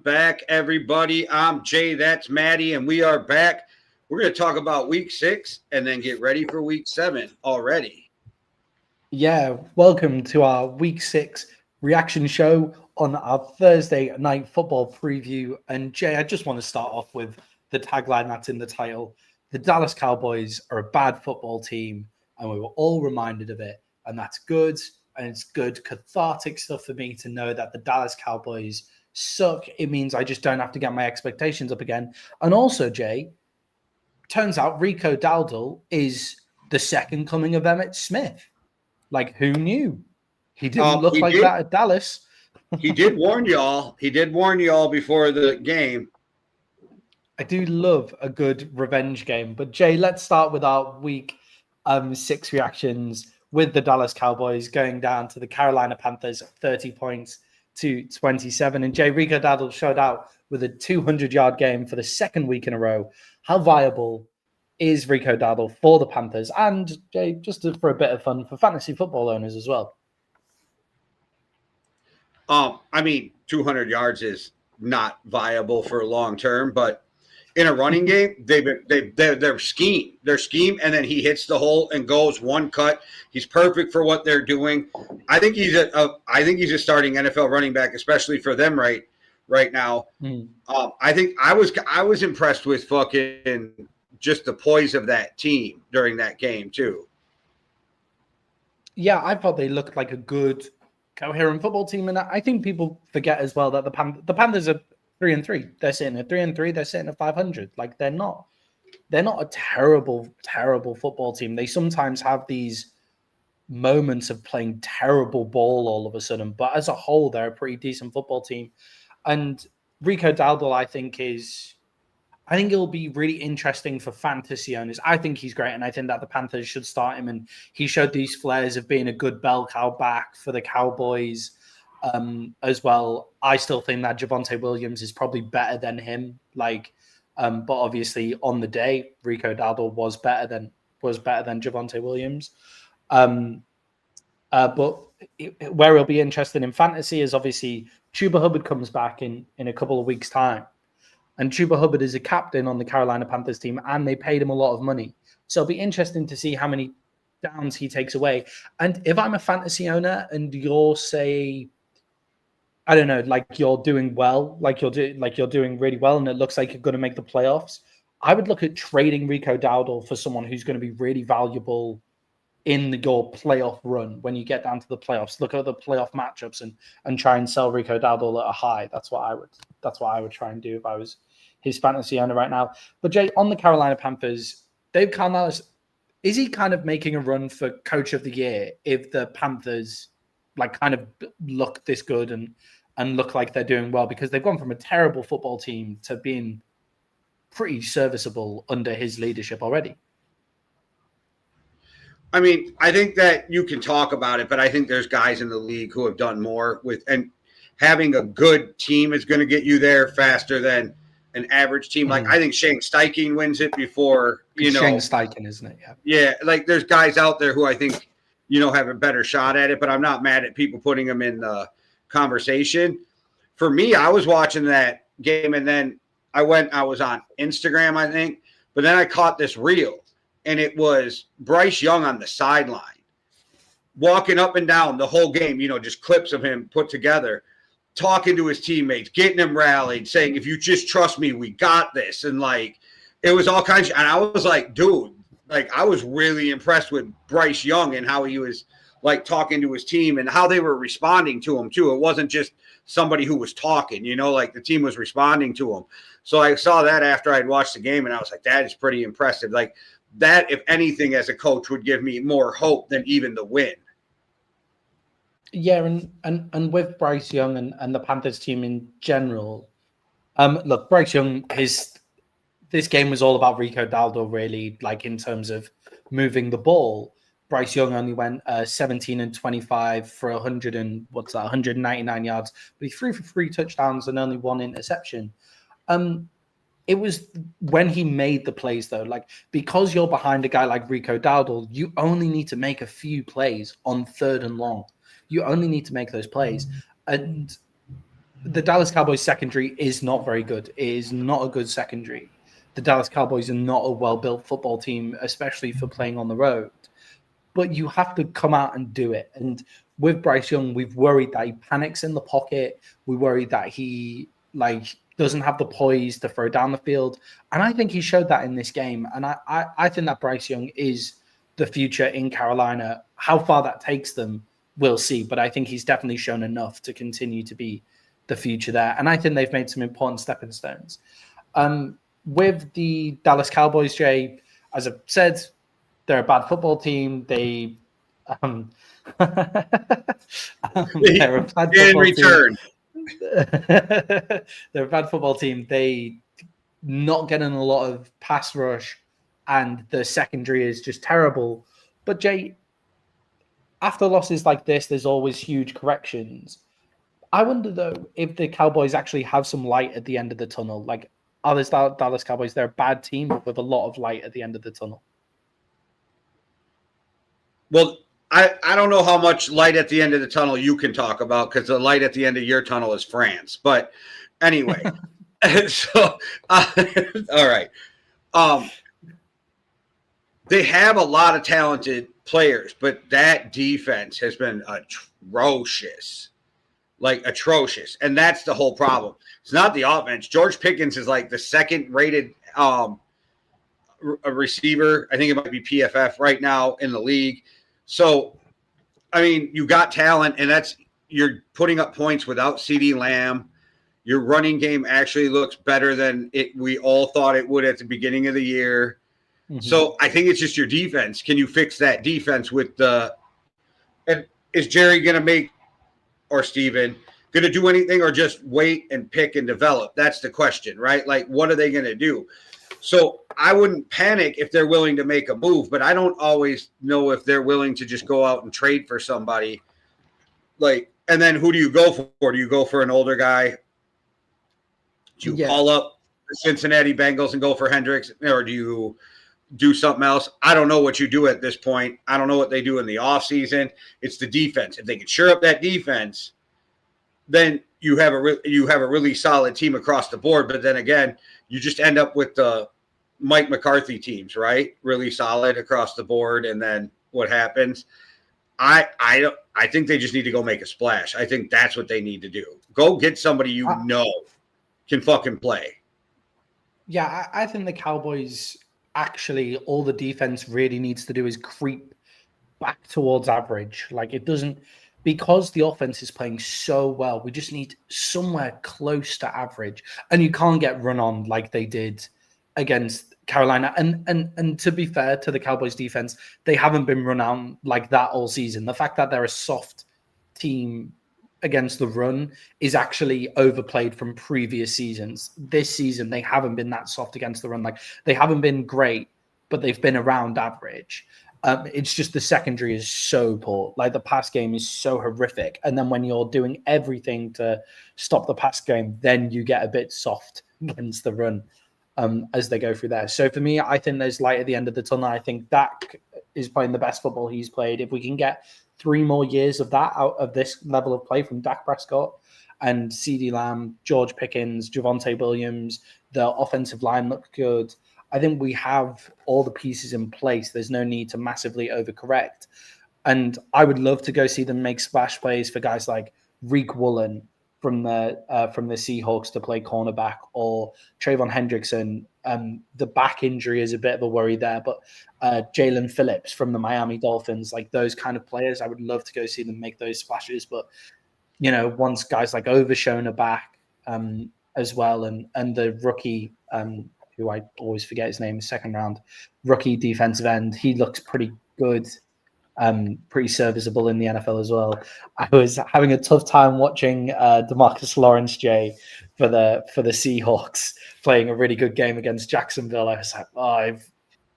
Back, everybody. I'm Jay, that's Maddie, and we are back. We're going to talk about week 6 and then get ready for week 7 already. Yeah, welcome to our week 6 reaction show on our Thursday night football preview. And Jay, I just want to start off with the tagline that's in the title. The Dallas Cowboys are a bad football team, and we were all reminded of it. And that's good. And it's good, cathartic stuff for me to know that the Dallas Cowboys suck. It means I just don't have to get my expectations up again. And also, Jay, turns out Rico Dowdle is the second coming of Emmitt Smith. Like, who knew? He didn't look like that at Dallas. He did warn y'all. He did warn y'all before the game. I do love a good revenge game. But, Jay, let's start with our week 6 reactions with the Dallas Cowboys going down to the Carolina Panthers, 30 points to 27. And Jay, Rico Dowdle showed out with a 200-yard game for the second week in a row. How viable is Rico Dowdle for the Panthers? And Jay, just for a bit of fun for fantasy football owners as well. I mean, 200 yards is not viable for long term, but in a running game, their scheme, and then he hits the hole and goes one cut. He's perfect for what they're doing. I think he's a starting NFL running back, especially for them right now. I think I was impressed with fucking just the poise of that team during that game too. Yeah, I thought they looked like a good, coherent football team, and I think people forget as well that the Panthers are 3-3. They're sitting at 3-3. They're sitting at 500. Like, they're not a terrible football team. They sometimes have these moments of playing terrible ball all of a sudden, but as a whole, they're a pretty decent football team. And Rico Dowdle, I think it'll be really interesting for fantasy owners. I think he's great, and I think that the Panthers should start him. And he showed these flares of being a good bell cow back for the Cowboys. As well, I still think that Javonte Williams is probably better than him. But obviously on the day, Rico Dowdle was better than Javonte Williams. But where it'll be interesting in fantasy is obviously Chuba Hubbard comes back in a couple of weeks' time, and Chuba Hubbard is a captain on the Carolina Panthers team, and they paid him a lot of money. So it'll be interesting to see how many downs he takes away. And if I'm a fantasy owner and you're, say, I don't know, like you're doing well, like you're doing really well, and it looks like you're going to make the playoffs, I would look at trading Rico Dowdle for someone who's going to be really valuable in your playoff run. When you get down to the playoffs, look at the playoff matchups and try and sell Rico Dowdle at a high. That's what I would try and do if I was his fantasy owner right now. But Jay, on the Carolina Panthers, Dave Carnellis, is he kind of making a run for coach of the year if the Panthers kind of look this good and look like they're doing well? Because they've gone from a terrible football team to being pretty serviceable under his leadership already. I mean, I think that you can talk about it, but I think there's guys in the league who have done more and having a good team is going to get you there faster than an average team. Like, I think Shane Steichen wins it before, Shane Steichen, isn't it? Yeah. Like, there's guys out there who I think, have a better shot at it, but I'm not mad at people putting them in the conversation. For me, I was watching that game, and then I was on Instagram, I think, but then I caught this reel, and it was Bryce Young on the sideline walking up and down the whole game, just clips of him put together, talking to his teammates, getting them rallied, saying, if you just trust me, we got this. And it was all kinds of, and I was like, dude, I was really impressed with Bryce Young and how he was talking to his team and how they were responding to him too. It wasn't just somebody who was talking, the team was responding to him. So I saw that after I'd watched the game, and I was like, that is pretty impressive. That, if anything, as a coach, would give me more hope than even the win. Yeah, and with Bryce Young and the Panthers team in general, look, Bryce Young, this game was all about Rico Dowdle, really, like in terms of moving the ball. Bryce Young only went 17 and 25 for 199 yards, but he threw for 3 touchdowns and only 1 interception. It was when he made the plays, though, like because you're behind a guy like Rico Dowdle, you only need to make a few plays on 3rd and long. You only need to make those plays. And the Dallas Cowboys secondary is not very good. It is not a good secondary. The Dallas Cowboys are not a well-built football team, especially for playing on the road. But you have to come out and do it. And with Bryce Young, we've worried that he panics in the pocket. We worry that he doesn't have the poise to throw down the field. And I think he showed that in this game. And I think that Bryce Young is the future in Carolina. How far that takes them, we'll see. But I think he's definitely shown enough to continue to be the future there. And I think they've made some important stepping stones. With the Dallas Cowboys, Jay, as I've said, they're a bad football team. They're a bad football team. They're a bad football team. They not getting a lot of pass rush, and the secondary is just terrible. But Jay, after losses like this, there's always huge corrections. I wonder though if the Cowboys actually have some light at the end of the tunnel. Like, are these Dallas Cowboys? They're a bad team with a lot of light at the end of the tunnel. Well, I don't know how much light at the end of the tunnel you can talk about because the light at the end of your tunnel is France. But anyway, so all right. They have a lot of talented players, but that defense has been atrocious. Like atrocious. And that's the whole problem. It's not the offense. George Pickens is like the second rated receiver. I think it might be PFF right now in the league. So, I mean, you got talent, and you're putting up points without CeeDee Lamb. Your running game actually looks better than we all thought it would at the beginning of the year. Mm-hmm. So I think it's just your defense. Can you fix that defense and is Jerry going to make, or Steven, going to do anything or just wait and pick and develop? That's the question, right? Like, what are they going to do? So I wouldn't panic if they're willing to make a move, but I don't always know if they're willing to just go out and trade for somebody. Like, and then who do you go for? Do you go for an older guy? Do you call up the Cincinnati Bengals and go for Hendricks, or do you do something else? I don't know what you do at this point. I don't know what they do in the offseason. It's the defense. If they can shore up that defense, then you have a really solid team across the board. But then again, you just end up with the Mike McCarthy teams, right? Really solid across the board. And then what happens? I think they just need to go make a splash. I think that's what they need to do. Go get somebody can fucking play. Yeah, I think the Cowboys actually, all the defense really needs to do is creep back towards average. Like, it doesn't, because the offense is playing so well, we just need somewhere close to average. And you can't get run on like they did against Carolina. And to be fair to the Cowboys defense, they haven't been run on like that all season. The fact that they're a soft team against the run is actually overplayed from previous seasons. This season, they haven't been that soft against the run. Like, they haven't been great, but they've been around average. It's just the secondary is so poor. Like, the pass game is so horrific. And then when you're doing everything to stop the pass game, then you get a bit soft against the run as they go through there. So for me, I think there's light at the end of the tunnel. I think Dak is playing the best football he's played. If we can get 3 more years of that out of this level of play from Dak Prescott and CeeDee Lamb, George Pickens, Javonte Williams, the offensive line looked good. I think we have all the pieces in place. There's no need to massively overcorrect. And I would love to go see them make splash plays for guys like Reek Woolen from the Seahawks to play cornerback, or Trayvon Hendrickson. The back injury is a bit of a worry there, but Jalen Phillips from the Miami Dolphins, like those kind of players, I would love to go see them make those splashes. But, you know, once guys like Overshown are back as well, and the rookie, who I always forget his name, second round rookie defensive end, he looks pretty good pretty serviceable in the NFL as well. I was having a tough time watching DeMarcus Lawrence Jay for the Seahawks playing a really good game against Jacksonville. I was like, oh,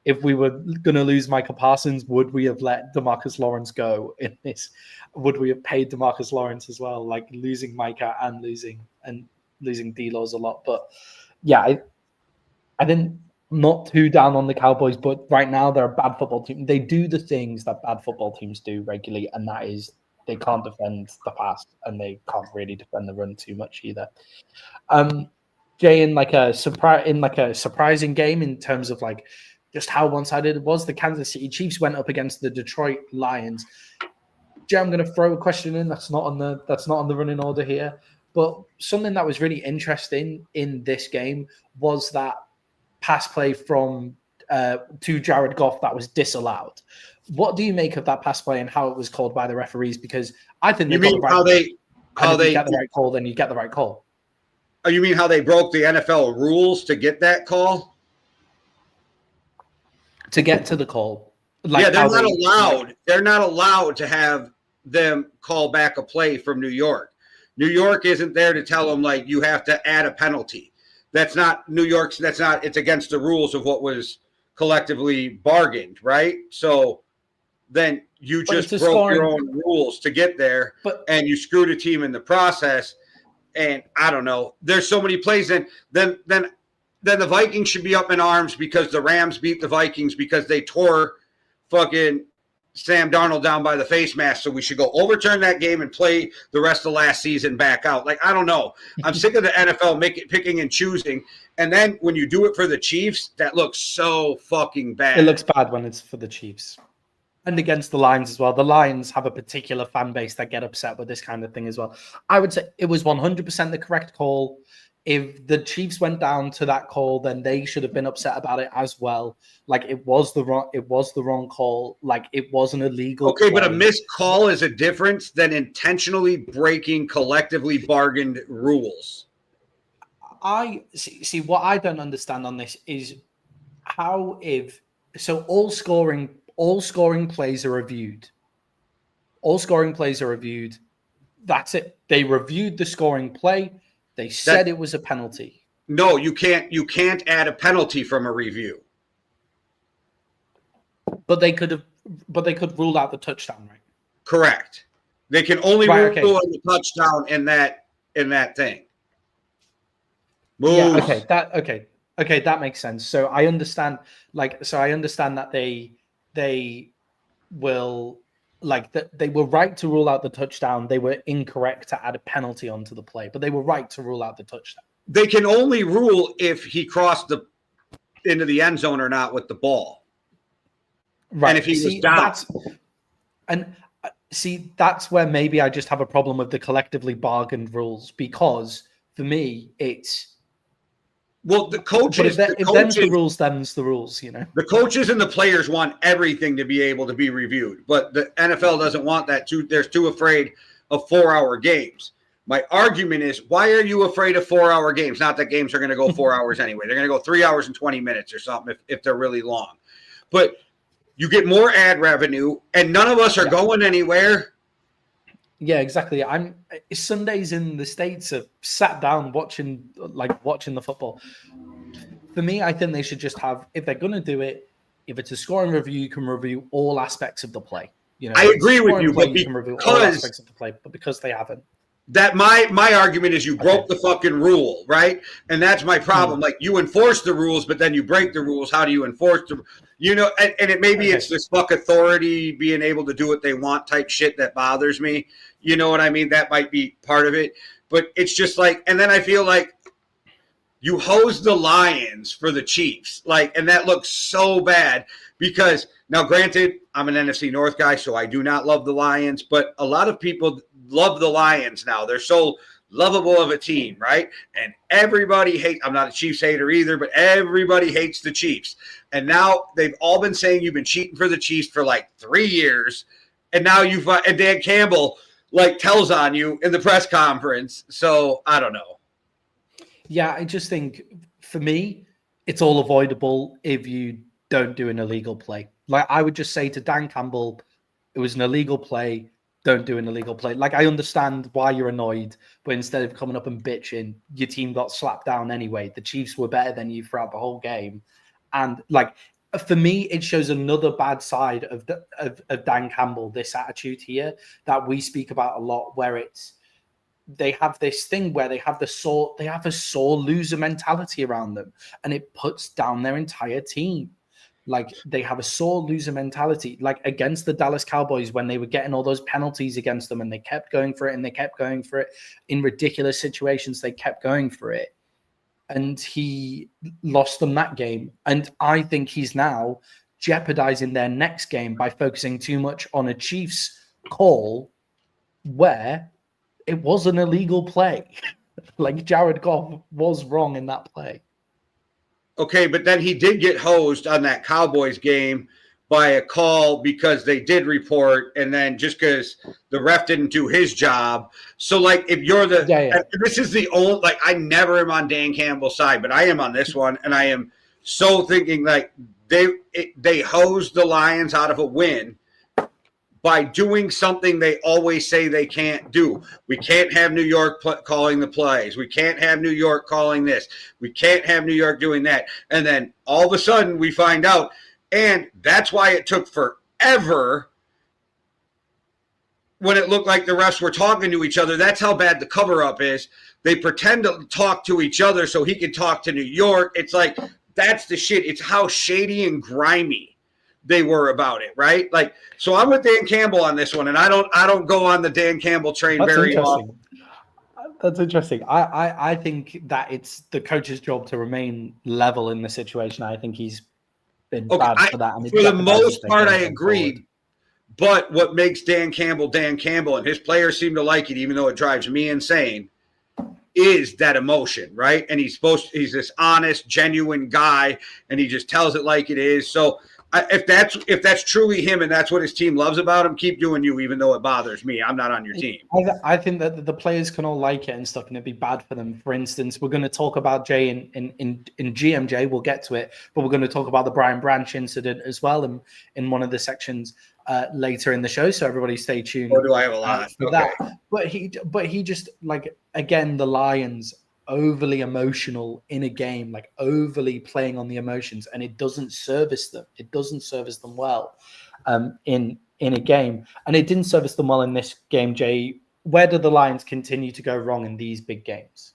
if we were going to lose Micah Parsons, would we have let DeMarcus Lawrence go in this? Would we have paid DeMarcus Lawrence as well? Like losing Micah and losing D-Laws a lot. But yeah, I didn't. Not too down on the Cowboys, but right now they're a bad football team. They do the things that bad football teams do regularly, and that is they can't defend the pass and they can't really defend the run too much either. Jay, in a surprising game in terms of like just how one-sided it was, the Kansas City Chiefs went up against the Detroit Lions. Jay, I'm going to throw a question in that's not on the running order here, but something that was really interesting in this game was that pass play from to Jared Goff that was disallowed. What do you make of that pass play and how it was called by the referees? Because I think you mean how they get the right call, then you get the right call. Oh, you mean how they broke the NFL rules to get that call? To get to the call, they're not allowed. They're not allowed to have them call back a play from New York. New York isn't there to tell them like you have to add a penalty. That's not New York's. That's not. It's against the rules of what was collectively bargained, right? So then you just broke your own rules to get there, and you screwed a team in the process. And I don't know. There's so many plays. And then the Vikings should be up in arms because the Rams beat the Vikings because they tore fucking Sam Darnold down by the face mask. So we should go overturn that game and play the rest of last season back out. Like, I don't know. I'm sick of the NFL picking and choosing. And then when you do it for the Chiefs, that looks so fucking bad. It looks bad when it's for the Chiefs. And against the Lions as well. The Lions have a particular fan base that get upset with this kind of thing as well. I would say it was 100% the correct call. If the Chiefs went down to that call, then they should have been upset about it as well. Like it was the wrong call. Like it wasn't illegal. Okay, but a missed call is a difference than intentionally breaking collectively bargained rules. I see what I don't understand on this is how all scoring plays are reviewed. All scoring plays are reviewed. That's it. They reviewed the scoring play. They said it was a penalty. No, you can't add a penalty from a review. But they could rule out the touchdown, right? Correct. They can only rule out the touchdown in that thing. Moves. Yeah, okay, that makes sense. So I understand that they will they were right to rule out the touchdown. They were incorrect to add a penalty onto the play, but they were right to rule out the touchdown. They can only rule if he crossed into the end zone or not with the ball. Right. And if he was down. That's where maybe I just have a problem with the collectively bargained rules, because for me, it's... Well, the coaches... But if them's the rules, them's the rules, you know? The coaches and the players want everything to be able to be reviewed, but the NFL doesn't want that. They're too afraid of 4-hour games. My argument is, why are you afraid of 4-hour games? Not that games are going to go 4 hours anyway. They're going to go 3 hours and 20 minutes or something if they're really long. But you get more ad revenue, and none of us are going anywhere. Yeah, exactly. Sundays in the States have sat down watching the football. For me, I think they should just have, if they're going to do it, if it's a scoring review, you can review all aspects of the play. You know, I agree with you, but you can review all aspects of the play, but because they haven't. That my argument is you broke the fucking rule, right? And that's my problem. Like, you enforce the rules, but then you break the rules. How do you enforce them? You know, and it maybe it's this fuck authority being able to do what they want type shit that bothers me. You know what I mean? That might be part of it. But it's just like, and then I feel like you hose the Lions for the Chiefs. Like, and that looks so bad because now, granted, I'm an NFC North guy, so I do not love the Lions, but a lot of people love the Lions now. They're so lovable of a team, right? And everybody hates, I'm not a Chiefs hater either, but everybody hates the Chiefs. And now they've all been saying you've been cheating for the Chiefs for like 3 years. And now and Dan Campbell tells on you in the press conference. So I don't know. Yeah, I just think for me, it's all avoidable if you don't do an illegal play. Like, I would just say to Dan Campbell, It was an illegal play. Don't do an illegal play. Like, I understand why you're annoyed, but instead of coming up and bitching, your team got slapped down anyway. The Chiefs were better than you throughout the whole game. And, like, for me, it shows another bad side of Dan Campbell, this attitude here that we speak about a lot, where they have this thing where they have a sore loser mentality around them, and it puts down their entire team. Like, they have a sore loser mentality, like against the Dallas Cowboys when they were getting all those penalties against them, and they kept going for it and they kept going for it in ridiculous situations. They kept going for it, and he lost them that game. And I think he's now jeopardizing their next game by focusing too much on a Chiefs call where it was an illegal play. Like, Jared Goff was wrong in that play. Okay, but then he did get hosed on that Cowboys game by a call because they did report, and then just because the ref didn't do his job. So, like, if you're this is the only, like, I never am on Dan Campbell's side, but I am on this one, and I am so thinking, like, they hosed the Lions out of a win by doing something they always say they can't do. We can't have New York calling the plays. We can't have New York calling this. We can't have New York doing that. And then all of a sudden we find out, and that's why it took forever when it looked like the refs were talking to each other. That's how bad the cover-up is. They pretend to talk to each other so he can talk to New York. It's like, that's the shit. It's how shady and grimy they were about it, right? Like, so I'm with Dan Campbell on this one, and I don't go on the Dan Campbell train very often. That's interesting. I think that it's the coach's job to remain level in the situation. I think he's been bad for that. And for the most part, I agreed. But what makes Dan Campbell, and his players seem to like it, even though it drives me insane, is that emotion, right? And he's this honest, genuine guy, and he just tells it like it is. So if that's truly him and that's what his team loves about him, keep doing you, even though it bothers me. I'm not on your team. I think that the players can all like it and stuff, and it'd be bad for them. For instance, we're going to talk about Jay in GMJ. We'll get to it, but we're going to talk about the Brian Branch incident as well in one of the sections later in the show. So everybody stay tuned. Or do I have a lot for okay. that? But he just, like, again, the Lions overly emotional in a game, like overly playing on the emotions, and it doesn't service them. It doesn't service them well in a game, and it didn't service them well in this game. Jay, where do the Lions continue to go wrong in these big games?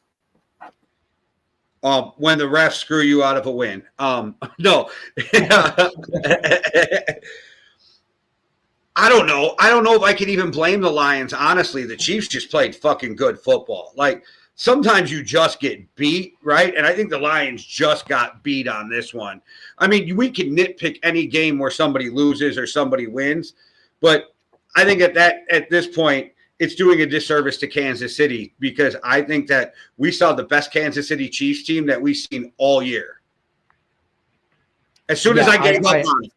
When the refs screw you out of a win. No. I don't know. I don't know if I could even blame the Lions. Honestly, the Chiefs just played fucking good football. Like, sometimes you just get beat, right? And I think the Lions just got beat on this one. I mean, we can nitpick any game where somebody loses or somebody wins, but I think at this point, it's doing a disservice to Kansas City, because I think that we saw the best Kansas City Chiefs team that we've seen all year. As soon as I gave up on it.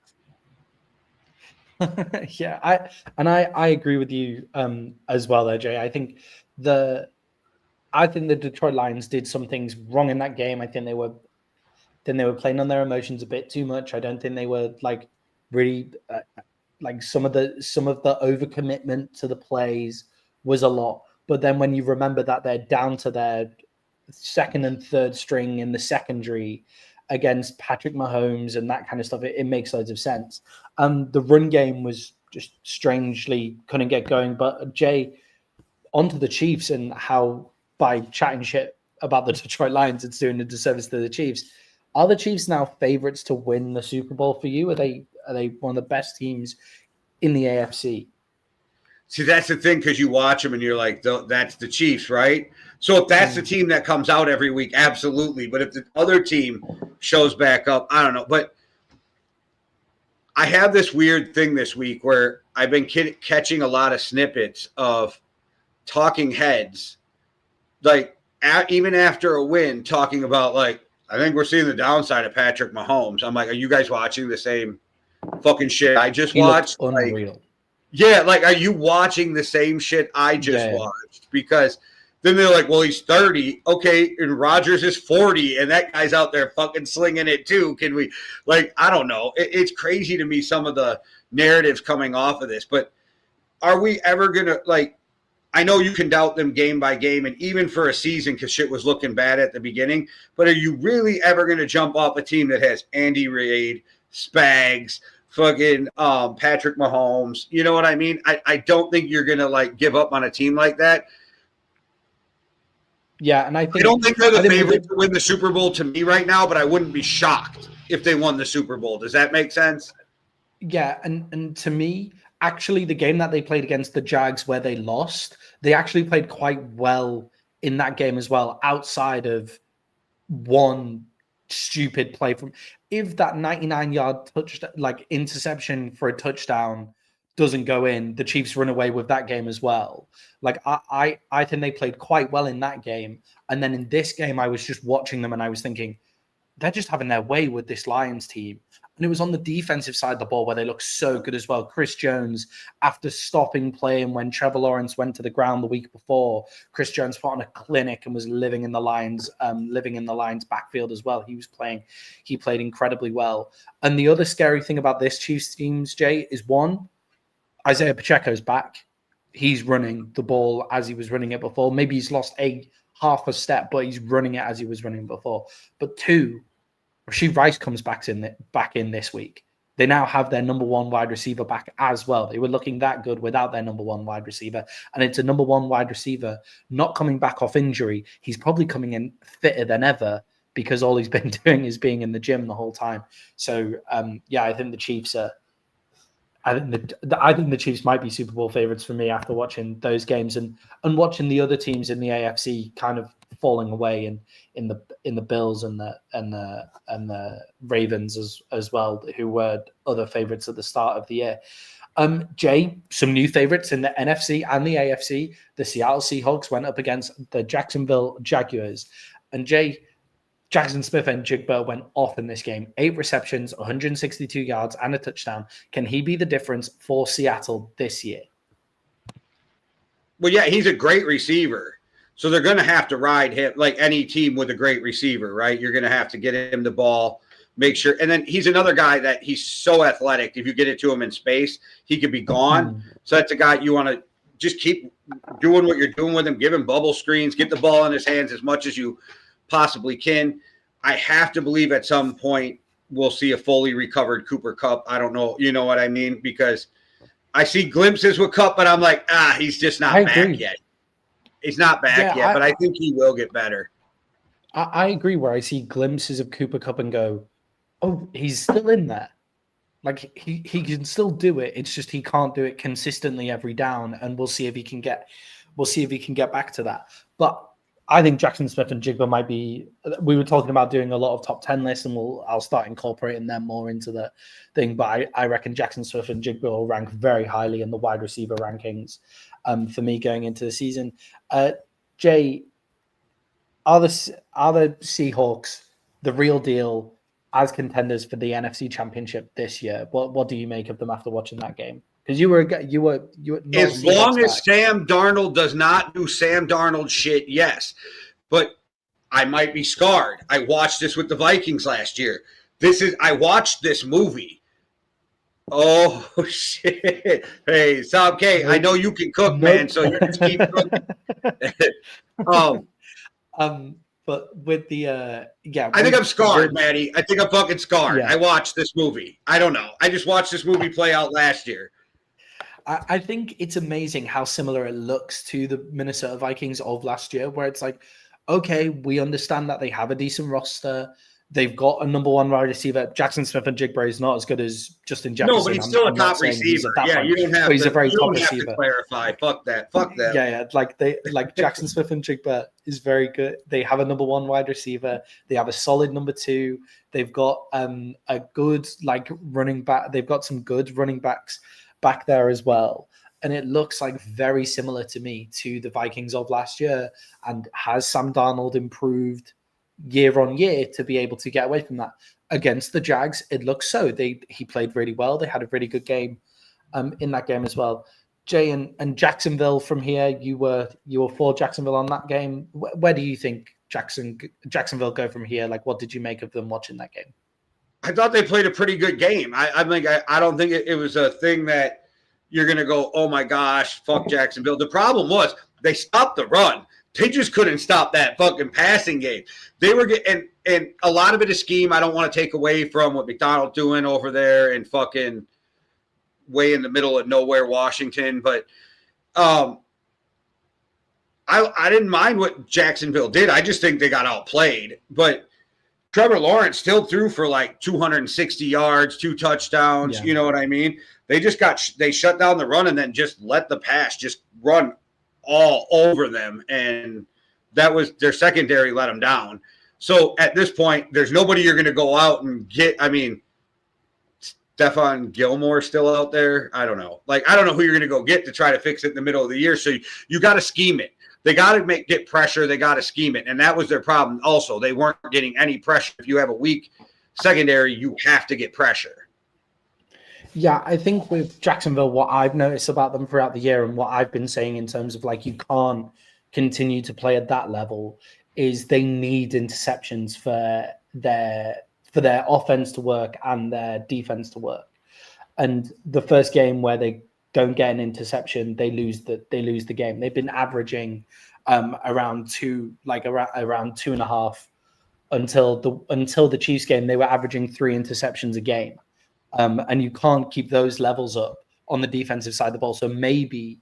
Yeah, I agree with you as well there, Jay. I think the Detroit Lions did some things wrong in that game. I think they were playing on their emotions a bit too much. I don't think they were like really like some of the overcommitment to the plays was a lot. But then when you remember that they're down to their second and third string in the secondary against Patrick Mahomes and that kind of stuff, it makes loads of sense. The run game was just strangely couldn't get going. But Jay, onto the Chiefs and how by chatting shit about the Detroit Lions, it's doing a disservice to the Chiefs. Are the Chiefs now favorites to win the Super Bowl for you? Are they one of the best teams in the AFC? See, that's the thing, because you watch them and you're like, that's the Chiefs, right? So if that's the team that comes out every week, absolutely. But if the other team shows back up, I don't know. But I have this weird thing this week where I've been catching a lot of snippets of talking heads, like even after a win, talking about, like, I think we're seeing the downside of Patrick Mahomes. I'm like, are you guys watching the same fucking shit I just watched? Unreal. Like, yeah, like, are you watching the same shit I just watched? Because then they're like, well, he's 30. Okay, and Rodgers is 40, and that guy's out there fucking slinging it too. Can we, like, I don't know. It's crazy to me, some of the narratives coming off of this. But are we ever going to, like, I know you can doubt them game by game and even for a season because shit was looking bad at the beginning, but are you really ever going to jump off a team that has Andy Reid, Spags, fucking Patrick Mahomes? You know what I mean? I don't think you're going to, like, give up on a team like that. Yeah, and I don't think they're the favorite to win the Super Bowl to me right now, but I wouldn't be shocked if they won the Super Bowl. Does that make sense? Yeah, and to me, actually, the game that they played against the Jags where they lost, they actually played quite well in that game as well, outside of one stupid play from. If that 99-yard interception for a touchdown doesn't go in, the Chiefs run away with that game as well. Like I think they played quite well in that game. And then in this game, I was just watching them and I was thinking, they're just having their way with this Lions team. And it was on the defensive side of the ball where they looked so good as well. Chris Jones, after stopping playing when Trevor Lawrence went to the ground the week before, Chris Jones put on a clinic and was living in the Lions backfield as well. He played incredibly well. And the other scary thing about this Chiefs team, Jay, is one, Isaiah Pacheco's back. He's running the ball as he was running it before. Maybe he's lost half a step, but he's running it as he was running before. But two, Rashee Rice comes back in this week. They now have their number one wide receiver back as well. They were looking that good without their number one wide receiver. And it's a number one wide receiver not coming back off injury. He's probably coming in fitter than ever because all he's been doing is being in the gym the whole time. So, I think the Chiefs are... I think the Chiefs might be Super Bowl favorites for me after watching those games and watching the other teams in the AFC kind of falling away in the Bills and the Ravens as well, who were other favorites at the start of the year. Jay, some new favorites in the NFC and the AFC. The Seattle Seahawks went up against the Jacksonville Jaguars, and Jay, Jaxon Smith-Njigba went off in this game. 8 receptions, 162 yards, and a touchdown. Can he be the difference for Seattle this year? Well, yeah, he's a great receiver. So they're going to have to ride him like any team with a great receiver, right? You're going to have to get him the ball, make sure. And then he's another guy that he's so athletic. If you get it to him in space, he could be gone. So that's a guy you want to just keep doing what you're doing with him, give him bubble screens, get the ball in his hands as much as you possibly can. I have to believe at some point we'll see a fully recovered Cooper Kupp. I don't know. You know what I mean? Because I see glimpses with Kupp, but I'm like, he's just not back yet. He's not back yet, but I think he will get better. I agree where I see glimpses of Cooper Kupp and go, oh, he's still in there. Like he can still do it. It's just he can't do it consistently every down, and we'll see if he can get back to that. But I think Jaxon Smith-Njigba might be. We were talking about doing a lot of top 10 lists, and I'll start incorporating them more into the thing. But I reckon Jaxon Smith-Njigba will rank very highly in the wide receiver rankings for me going into the season. Jay, are the Seahawks the real deal as contenders for the NFC Championship this year? What do you make of them after watching that game? Because you were as long as Sam Darnold does not do Sam Darnold shit, yes. But I might be scarred. I watched this with the Vikings last year. I watched this movie. Oh shit! Hey, Sam K, I know you can cook, man. So you just keep cooking. But with the I think I'm scarred, Maddie. I think I'm fucking scarred. Yeah. I watched this movie. I don't know. I just watched this movie play out last year. I think it's amazing how similar it looks to the Minnesota Vikings of last year, where it's like, okay, we understand that they have a decent roster. They've got a number one wide receiver. Jaxon Smith-Njigba is not as good as Justin Jefferson. No, but he's still a top receiver. Yeah, you don't have he's a very top receiver. To clarify. Fuck that. Yeah. Like Jaxon Smith-Njigba is very good. They have a number one wide receiver. They have a solid number two. They've got a good running back. They've got some good running backs back there as well. And it looks like very similar to me to the Vikings of last year. And has Sam Darnold improved year on year to be able to get away from that? Against the Jags, it looks so. He played really well. They had a really good game in that game as well. Jay, and Jacksonville from here, you were for Jacksonville on that game. Where do you think Jacksonville go from here? Like, what did you make of them watching that game? I thought they played a pretty good game. I don't think it was a thing that you're going to go, oh my gosh, fuck Jacksonville. The problem was they stopped the run. They just couldn't stop that fucking passing game. They were getting, and a lot of it is scheme. I don't want to take away from what McDonald's doing over there in fucking way in the middle of nowhere, Washington. But I didn't mind what Jacksonville did. I just think they got outplayed. But Trevor Lawrence still threw for like 260 yards, 2 touchdowns. Yeah. You know what I mean? They shut down the run and then just let the pass just run all over them. And that was their secondary let them down. So at this point, there's nobody you're going to go out and get. I mean, Stephon Gilmore still out there. I don't know. Like, I don't know who you're going to go get to try to fix it in the middle of the year. So you got to scheme it. They got to get pressure. They got to scheme it. And that was their problem. Also, they weren't getting any pressure. If you have a weak secondary, you have to get pressure. Yeah, I think with Jacksonville, what I've noticed about them throughout the year and what I've been saying in terms of like you can't continue to play at that level is they need interceptions for their offense to work and their defense to work. And the first game where they don't get an interception, they lose the game. They've been averaging around 2.5 until the Chiefs game. They were averaging 3 interceptions a game. And you can't keep those levels up on the defensive side of the ball. So maybe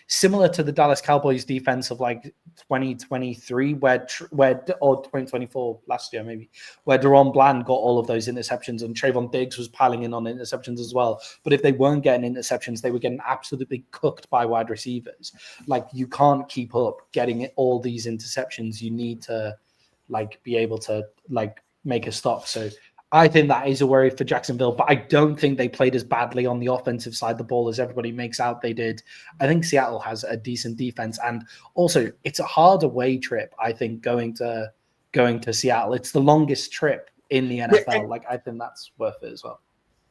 similar to the Dallas Cowboys defense of like 2023, or 2024 last year, maybe, where Deron Bland got all of those interceptions and Trayvon Diggs was piling in on interceptions as well. But if they weren't getting interceptions, they were getting absolutely cooked by wide receivers. Like, you can't keep up getting all these interceptions. You need to like be able to like make a stop. So I think that is a worry for Jacksonville, but I don't think they played as badly on the offensive side of the ball as everybody makes out they did. I think Seattle has a decent defense, and also it's a hard away trip. I think going to Seattle, it's the longest trip in the NFL. Yeah, like, I think that's worth it as well.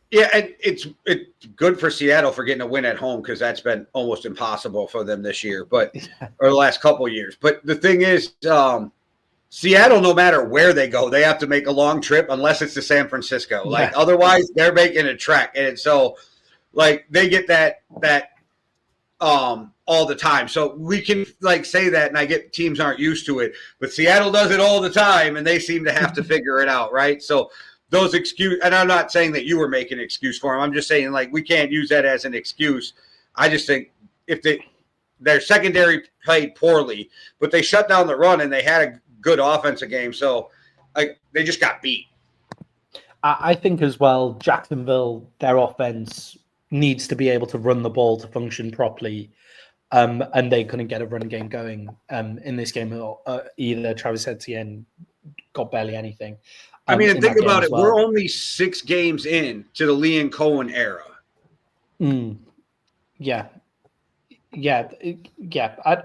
Yeah, and it's good for Seattle for getting a win at home, because that's been almost impossible for them this year, or the last couple of years. But the thing is, Seattle, no matter where they go, they have to make a long trip unless it's to San Francisco. Like, otherwise they're making a trek. And so like they get that all the time. So we can like say that, and I get teams aren't used to it, but Seattle does it all the time and they seem to have to figure it out. Right. So those excuses, and I'm not saying that you were making an excuse for them. I'm just saying, like, we can't use that as an excuse. I just think if their secondary played poorly, but they shut down the run and they had a good offensive game, so they just got beat. I think as well, Jacksonville, their offense needs to be able to run the ball to function properly, and they couldn't get a run game going in this game. Either Travis Etienne got barely anything. I mean, and think about it. Well, we're only 6 games in to the Lee and Cohen era. Yeah. Yeah,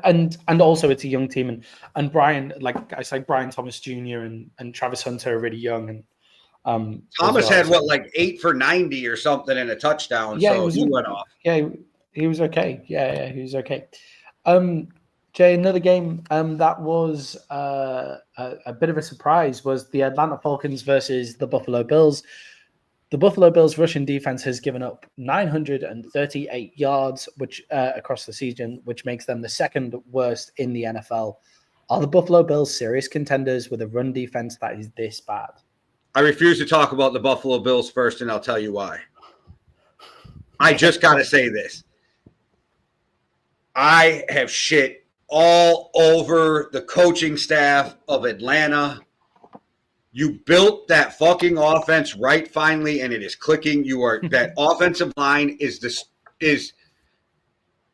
and also it's a young team, and Brian, like I said, Brian Thomas Jr. and Travis Hunter are really young, and Thomas had like 8 for 90 or something and a touchdown. Yeah, so he went off. Yeah, he was okay. Yeah, he was okay. Jay, another game that was a bit of a surprise was the Atlanta Falcons versus the Buffalo Bills. The Buffalo Bills rushing defense has given up 938 yards, which across the season, which makes them the second worst in the NFL. Are the Buffalo Bills serious contenders with a run defense that is this bad? I refuse to talk about the Buffalo Bills first, and I'll tell you why. I just got to say this. I have shit all over the coaching staff of Atlanta. You built that fucking offense right finally, and it is clicking. That offensive line is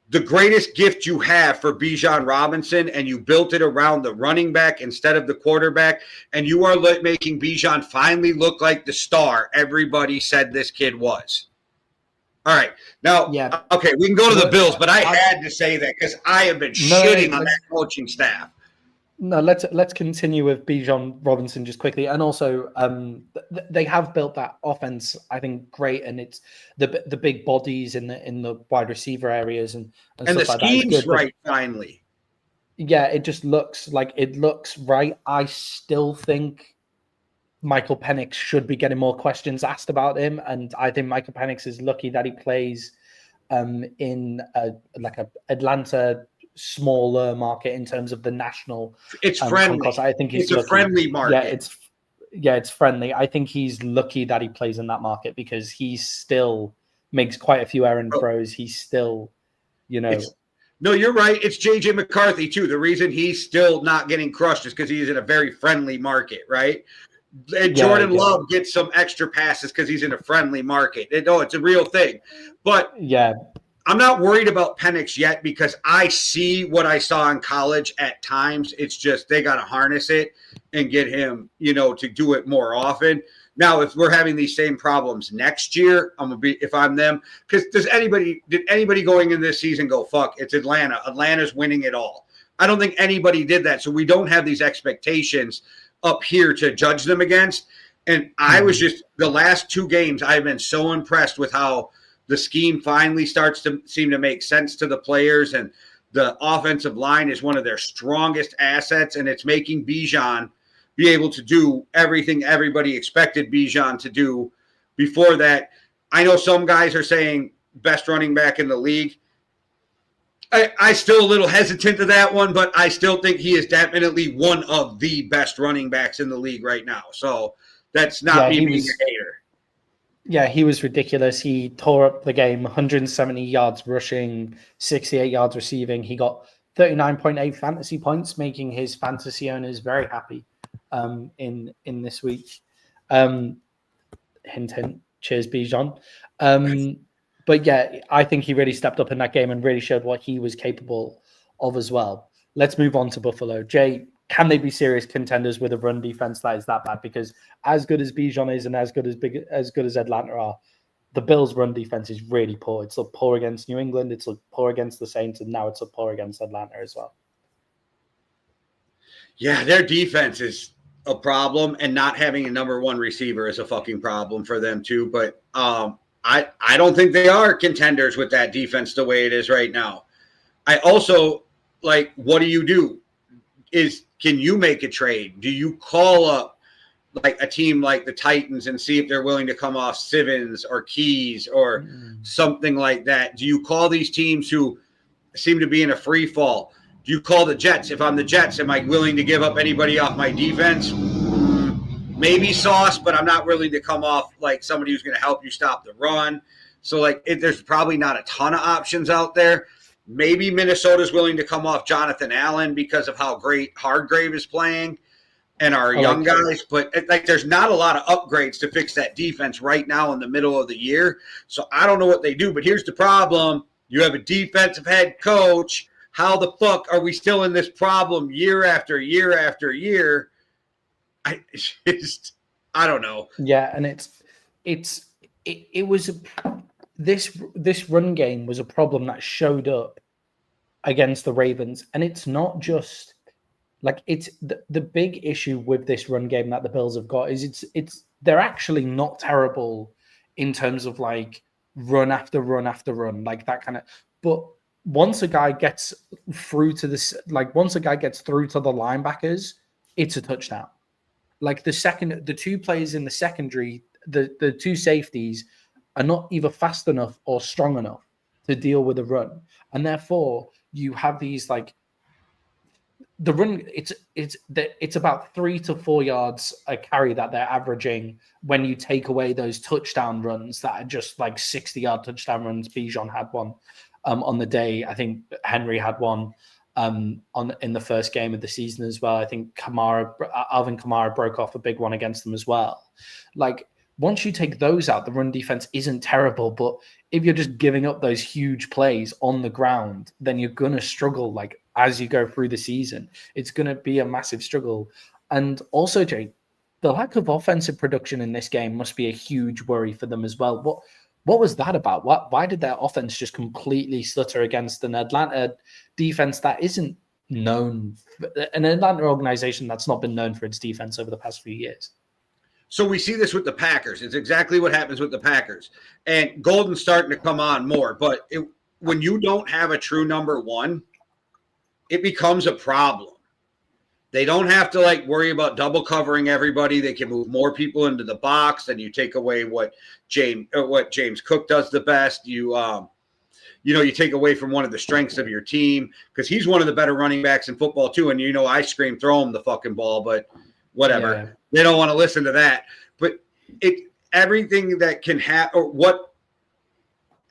the greatest gift you have for Bijan Robinson, and you built it around the running back instead of the quarterback, and you are making Bijan finally look like the star everybody said this kid was. All right. Now, okay, we can go to the Bills, but I had to say that because I have been shitting on that coaching staff. No, let's continue with Bijan Robinson just quickly, and also they have built that offense, I think, great, and it's the big bodies in the wide receiver areas and the stuff scheme's like that. Right, finally. Yeah, it just looks right. I still think Michael Penix should be getting more questions asked about him, and I think Michael Penix is lucky that he plays in a Atlanta smaller market in terms of the national. It's friendly. Concourse. I think he's a friendly market. It's friendly. I think he's lucky that he plays in that market because he still makes quite a few errant throws. He's still, No, you're right. It's J.J. McCarthy, too. The reason he's still not getting crushed is because he's in a very friendly market, right? And Jordan Love gets some extra passes because he's in a friendly market. It's a real thing. But I'm not worried about Penix yet because I see what I saw in college at times. It's just they got to harness it and get him, to do it more often. Now, if we're having these same problems next year, I'm gonna be if I'm them. Because did anybody going in this season go, fuck, it's Atlanta. Atlanta's winning it all. I don't think anybody did that. So we don't have these expectations up here to judge them against. And I was just the last 2 games, I've been so impressed with how the scheme finally starts to seem to make sense to the players, and the offensive line is one of their strongest assets, and it's making Bijan be able to do everything everybody expected Bijan to do before that. I know some guys are saying best running back in the league. I still a little hesitant to that one, but I still think he is definitely one of the best running backs in the league right now. So that's not me being a hater. Yeah, he was ridiculous. He tore up the game, 170 yards rushing, 68 yards receiving. He got 39.8 fantasy points, making his fantasy owners very happy in this week. Hint, hint. Cheers, Bijan. But yeah, I think he really stepped up in that game and really showed what he was capable of as well. Let's move on to Buffalo. Jay, can they be serious contenders with a run defense that is that bad? Because as good as Bijan is and as good as Atlanta are, the Bills' run defense is really poor. It's looked poor against New England. It's looked poor against the Saints, and now it's looked poor against Atlanta as well. Yeah, their defense is a problem, and not having a number 1 receiver is a fucking problem for them too. But I don't think they are contenders with that defense the way it is right now. I also what do you do? Can you make a trade? Do you call up like a team like the Titans and see if they're willing to come off Sivens or Keys or something like that? Do you call these teams who seem to be in a free fall? Do you call the Jets? If I'm the Jets, am I willing to give up anybody off my defense? Maybe Sauce, but I'm not willing to come off like somebody who's going to help you stop the run. So there's probably not a ton of options out there. Maybe Minnesota's willing to come off Jonathan Allen because of how great Hargrave is playing and our young guys. But there's not a lot of upgrades to fix that defense right now in the middle of the year. So I don't know what they do. But here's the problem. You have a defensive head coach. How the fuck are we still in this problem year after year after year? I don't know. Yeah, and it was this run game was a problem that showed up against the Ravens, and it's not just it's the big issue with this run game that the Bills have got is they're actually not terrible in terms of run after run after run that kind of, but once a guy gets through to this, once a guy gets through to the linebackers, it's a touchdown. The 2 players in the secondary, the 2 safeties are not either fast enough or strong enough to deal with a run. And therefore you have these the run, it's about 3 to 4 yards a carry that they're averaging when you take away those touchdown runs that are just 60-yard touchdown runs. Bijan had one on the day. I think Henry had one in the first game of the season as well. I think Alvin Kamara broke off a big one against them as well. Once you take those out, the run defense isn't terrible, but if you're just giving up those huge plays on the ground, then you're going to struggle as you go through the season. It's going to be a massive struggle. And also, Jay, the lack of offensive production in this game must be a huge worry for them as well. What was that about? Why did their offense just completely stutter against an Atlanta defense that isn't known, an Atlanta organization that's not been known for its defense over the past few years? So we see this with the Packers. It's exactly what happens with the Packers. And Golden's starting to come on more. But when you don't have a true number 1, it becomes a problem. They don't have to like worry about double covering everybody. They can move more people into the box, and you take away what James Cook does the best. You take away from one of the strengths of your team because he's one of the better running backs in football too. And I scream, throw him the fucking ball, but whatever. Yeah. They don't want to listen to that. But everything that can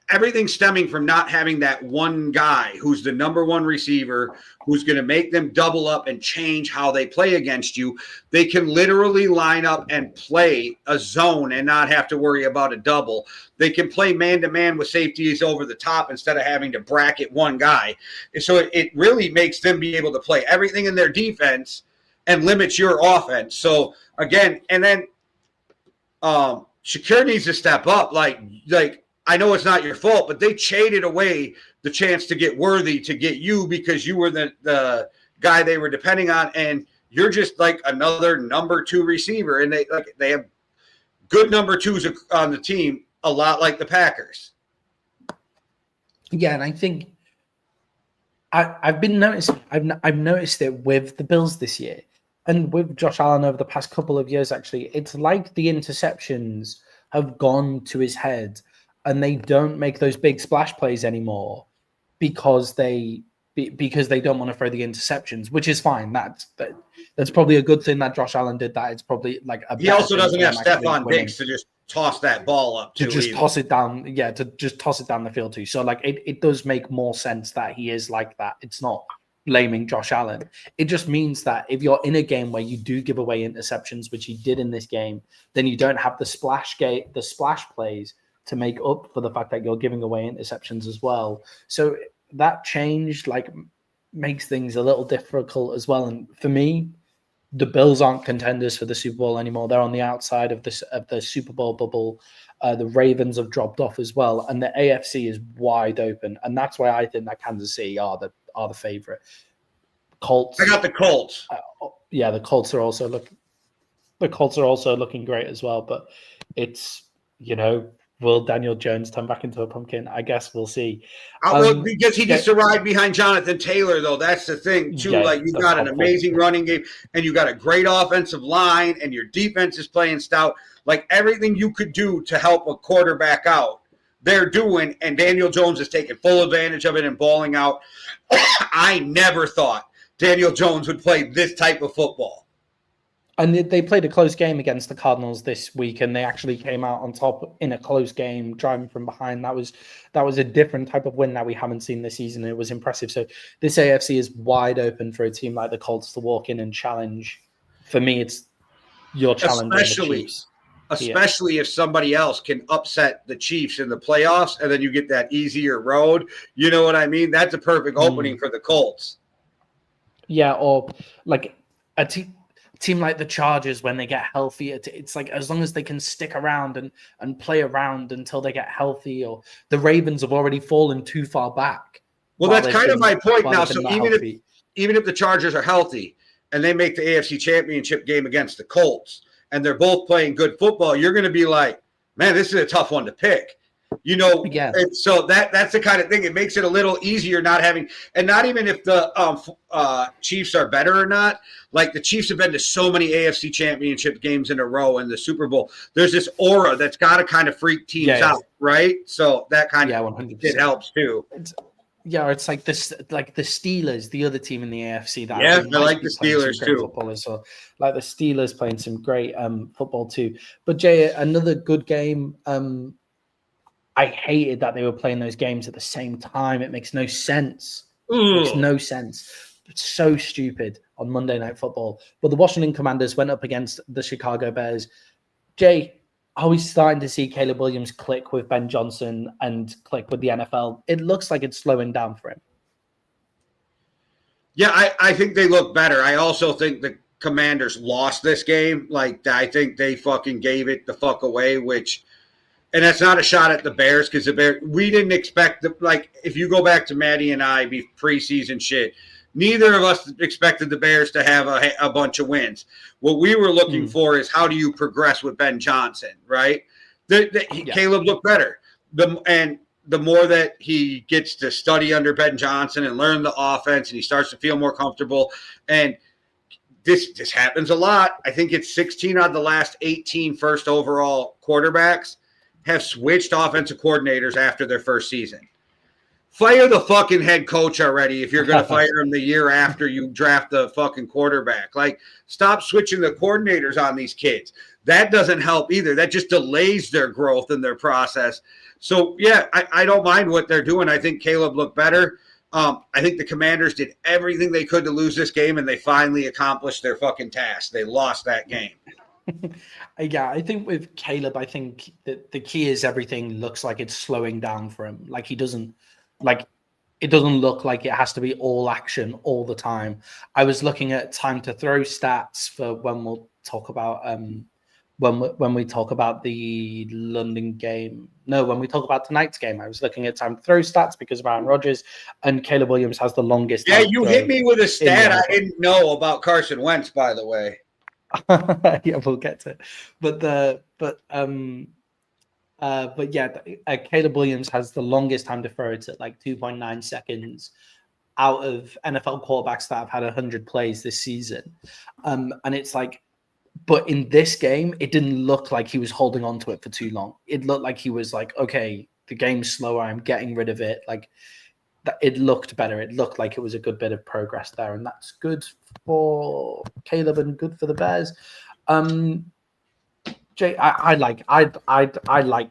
everything stemming from not having that one guy who's the number one receiver, who's going to make them double up and change how they play against you. They can literally line up and play a zone and not have to worry about a double. They can play man-to-man with safeties over the top instead of having to bracket one guy. So it really makes them be able to play everything in their defense and limits your offense. So, again, and then Shakir needs to step up. Like I know it's not your fault, but they traded away the chance to get Worthy to get you because you were the guy they were depending on, and you're just like another number 2 receiver, and they have good number 2s on the team, a lot like the Packers. Yeah, and I think I've noticed it with the Bills this year, and with Josh Allen over the past couple of years. Actually, it's like the interceptions have gone to his head. And they don't make those big splash plays anymore because they don't want to throw the interceptions, which is fine. That's probably a good thing that Josh Allen did that. It's probably like he also doesn't have Stephon Diggs to just toss that ball up to just toss it down. Yeah, to just toss it down the field too. So like it does make more sense that he is like that. It's not blaming Josh Allen. It just means that if you're in a game where you do give away interceptions, which he did in this game, then you don't have the splash plays to make up for the fact that you're giving away interceptions as well. So that change makes things a little difficult as well. And for me, the Bills aren't contenders for the Super Bowl anymore. They're on the outside of the Super Bowl bubble. The Ravens have dropped off as well, and the AFC is wide open. And that's why I think that Kansas City are the favorite. Colts. I got the Colts. The Colts are also looking great as well. But it's will Daniel Jones turn back into a pumpkin? I guess we'll see. Because he gets to ride behind Jonathan Taylor, though. That's the thing, too. You've got an amazing running game, and you got a great offensive line, and your defense is playing stout. Like, everything you could do to help a quarterback out, they're doing, and Daniel Jones is taking full advantage of it and balling out. I never thought Daniel Jones would play this type of football. And they played a close game against the Cardinals this week, and they actually came out on top in a close game, driving from behind. That was a different type of win that we haven't seen this season. It was impressive. So this AFC is wide open for a team like the Colts to walk in and challenge. For me, it's your challenge. Especially if somebody else can upset the Chiefs in the playoffs, and then you get that easier road. You know what I mean? That's a perfect opening for the Colts. Yeah, or like a team like the Chargers, when they get healthy, it's like as long as they can stick around and play around until they get healthy, or the Ravens have already fallen too far back. Well, that's kind of my point now. So even if the Chargers are healthy and they make the AFC Championship game against the Colts and they're both playing good football, you're going to be like, man, this is a tough one to pick. And so that's the kind of thing. It makes it a little easier not having, and not even if the Chiefs are better or not. Like, the Chiefs have been to so many AFC Championship games in a row and the Super Bowl. There's this aura that's got to kind of freak teams out, right? So that kind of 100%. It helps too. It's like this, like the Steelers, the other team in the AFC. That I like the Steelers too. So, like the Steelers playing some great football too. But Jay, another good game. I hated that they were playing those games at the same time. It makes no sense. It makes no sense. It's so stupid on Monday Night Football. But the Washington Commanders went up against the Chicago Bears. Jay, are we starting to see Caleb Williams click with Ben Johnson and click with the NFL? It looks like it's slowing down for him. Yeah, I think they look better. I also think the Commanders lost this game. Like, I think they fucking gave it the fuck away, and that's not a shot at the Bears, because the Bears, we didn't expect if you go back to Maddie and I, preseason shit, neither of us expected the Bears to have a bunch of wins. What we were looking for is, how do you progress with Ben Johnson, right? Caleb looked better. The more that he gets to study under Ben Johnson and learn the offense, and he starts to feel more comfortable, and this happens a lot. I think it's 16 out of the last 18 first overall quarterbacks have switched offensive coordinators after their first season. Fire the fucking head coach already if you're going to fire him the year after you draft the fucking quarterback. Like, stop switching the coordinators on these kids. That doesn't help either. That just delays their growth and their process. So, yeah, I don't mind what they're doing. I think Caleb looked better. I think the Commanders did everything they could to lose this game, and they finally accomplished their fucking task. They lost that game. Yeah, I think with Caleb, I think that the key is everything looks like it's slowing down for him. Like it doesn't look like it has to be all action all the time. I was looking at time to throw stats for when we'll talk about when we talk about the London game. No, when we talk about tonight's game, I was looking at time to throw stats because of Aaron Rodgers, and Caleb Williams has the longest. Yeah, you hit me with a stat I didn't know about Carson Wentz, by the way. Yeah, we'll get to it. But yeah, Caleb Williams has the longest time to throw. It's at like 2.9 seconds out of NFL quarterbacks that have had 100 plays this season. And it's like, but in this game, it didn't look like he was holding on to it for too long. It looked like he was like, okay, the game's slower. I'm getting rid of it. Like, it looked better. It looked like it was a good bit of progress there, and that's good for Caleb and good for the Bears. Jay, I like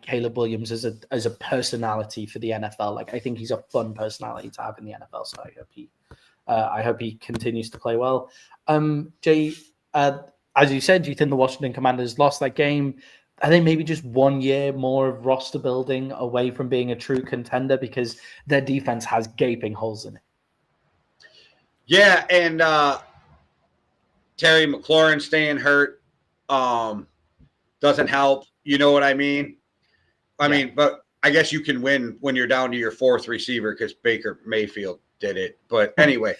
Caleb Williams as a personality for the NFL. Like, I think he's a fun personality to have in the NFL. So I hope he continues to play well. Jay, as you said, you think the Washington Commanders lost that game. I think maybe just 1 year more of roster building away from being a true contender because their defense has gaping holes in it. Yeah, and Terry McLaurin staying hurt doesn't help. You know what I mean? I mean, but I guess you can win when you're down to your fourth receiver because Baker Mayfield did it. But anyway,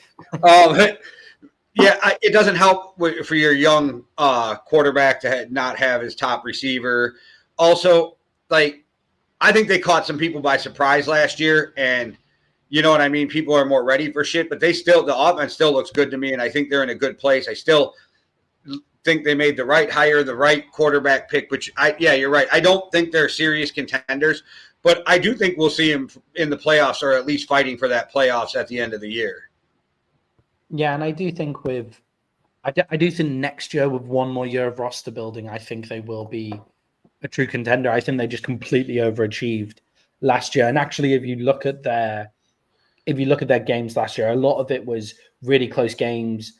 it doesn't help for your young quarterback to not have his top receiver. Also, like, I think they caught some people by surprise last year, and you know what I mean? People are more ready for shit, but the offense still looks good to me, and I think they're in a good place. I still think they made the right hire, the right quarterback pick, you're right. I don't think they're serious contenders, but I do think we'll see them in the playoffs or at least fighting for that playoffs at the end of the year. Yeah, and I do think I do think next year with one more year of roster building, I think they will be a true contender. I think they just completely overachieved last year. And actually, if you look at their games last year, a lot of it was really close games,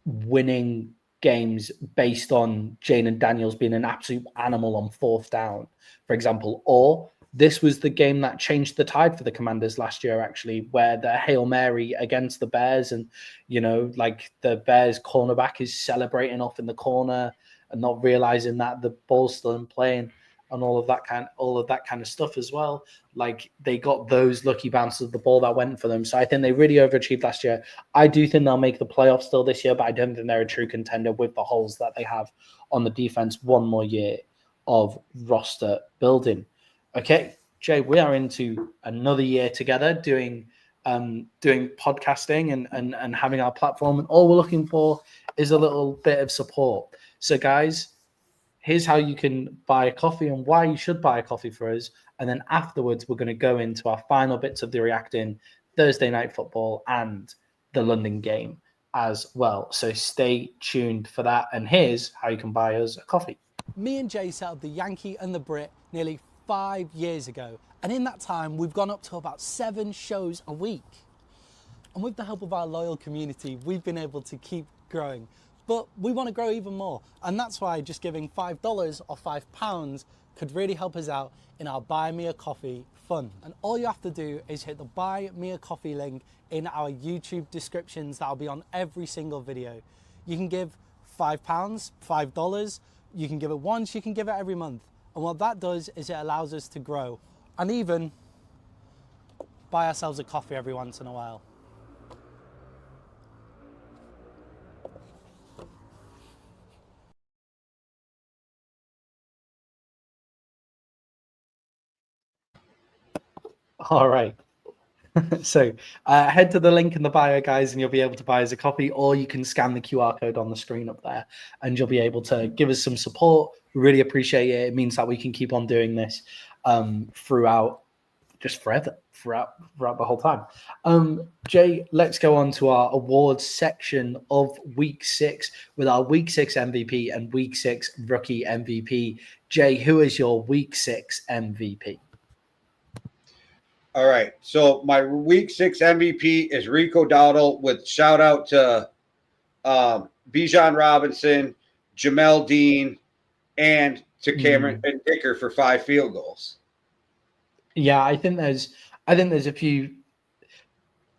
winning games based on Jayden Daniels being an absolute animal on fourth down, for example. Or this was the game that changed the tide for the Commanders last year, actually, where the Hail Mary against the Bears, and, you know, like the Bears cornerback is celebrating off in the corner and not realizing that the ball's still in play, and all of that kind of stuff as well. Like, they got those lucky bounces of the ball that went for them. So I think they really overachieved last year. I do think they'll make the playoffs still this year, but I don't think they're a true contender with the holes that they have on the defense. One more year of roster building. Okay, Jay, we are into another year together doing podcasting and having our platform, and all we're looking for is a little bit of support. So guys, here's how you can buy a coffee and why you should buy a coffee for us. And then afterwards, we're going to go into our final bits of the reacting, Thursday Night Football and the London game as well. So stay tuned for that. And here's how you can buy us a coffee. Me and Jay set up the Yankee and the Brit nearly 5 years ago. And in that time, we've gone up to about 7 shows a week. And with the help of our loyal community, we've been able to keep growing. But we want to grow even more. And that's why just giving $5 or £5 could really help us out in our Buy Me a Coffee fund. And all you have to do is hit the Buy Me a Coffee link in our YouTube descriptions. That'll be on every single video. You can give £5, $5. You can give it once, you can give it every month. And what that does is it allows us to grow and even buy ourselves a coffee every once in a while. All right. So head to the link in the bio, guys, and you'll be able to buy us a copy, or you can scan the QR code on the screen up there, and you'll be able to give us some support. We really appreciate it. It means that we can keep on doing this throughout the whole time. Jay, let's go on to our awards section of Week 6 with our Week 6 MVP and Week 6 Rookie MVP. Jay, who is your Week 6 MVP? All right. So my Week 6 MVP is Rico Dowdle, with shout out to Bijan Robinson, Jamel Dean, and to Cameron and Dicker for 5 field goals. Yeah, I think there's a few.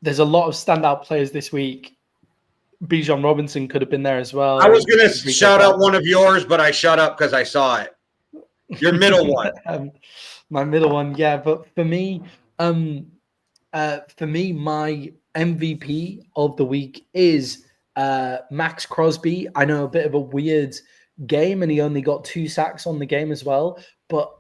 There's a lot of standout players this week. Bijan Robinson could have been there as well. I was going to shout out one of yours, but I shut up because I saw it. Your middle one. My middle one, yeah. But for me, my MVP of the week is Max Crosby. I know, a bit of a weird game, and he only got 2 sacks on the game as well. But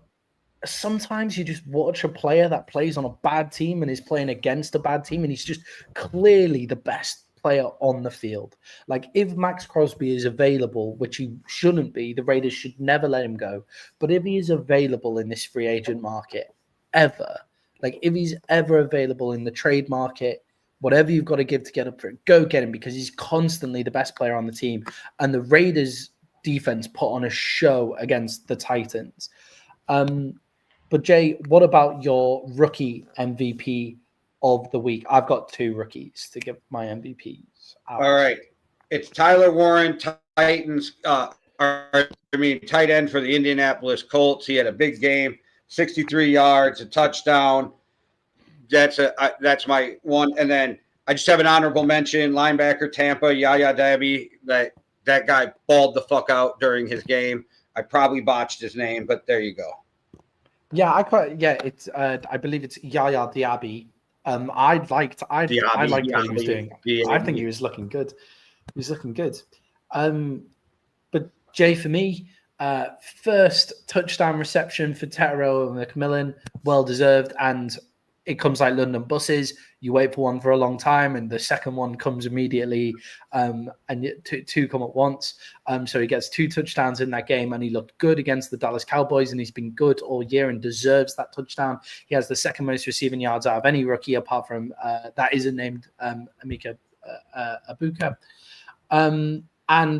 sometimes you just watch a player that plays on a bad team and is playing against a bad team, and he's just clearly the best player on the field. Like, if Max Crosby is available, which he shouldn't be, the Raiders should never let him go. But if he is available in this free agent market ever, like if he's ever available in the trade market, whatever you've got to give to get up for it, go get him, because he's constantly the best player on the team. And the Raiders defense put on a show against the Titans. But Jay, what about your rookie MVP of the week? I've got 2 rookies to give my MVPs out. All right. It's Tyler Warren, tight end for the Indianapolis Colts. He had a big game, 63 yards, a touchdown. That's my one. And then I just have an honorable mention, linebacker Tampa, Yaya Dabby. That guy balled the fuck out during his game. I probably botched his name, but there you go. Yeah, it's I believe it's Yaya Diaby. I liked what he was doing. I think he was looking good. But Jay, for me, first touchdown reception for Tetero McMillan, well deserved, and it comes like London buses. You wait for one for a long time, and the second one comes immediately, and two come at once. So he gets 2 touchdowns in that game, and he looked good against the Dallas Cowboys, and he's been good all year and deserves that touchdown. He has the second most receiving yards out of any rookie, apart from that isn't named Emeka Abuka. And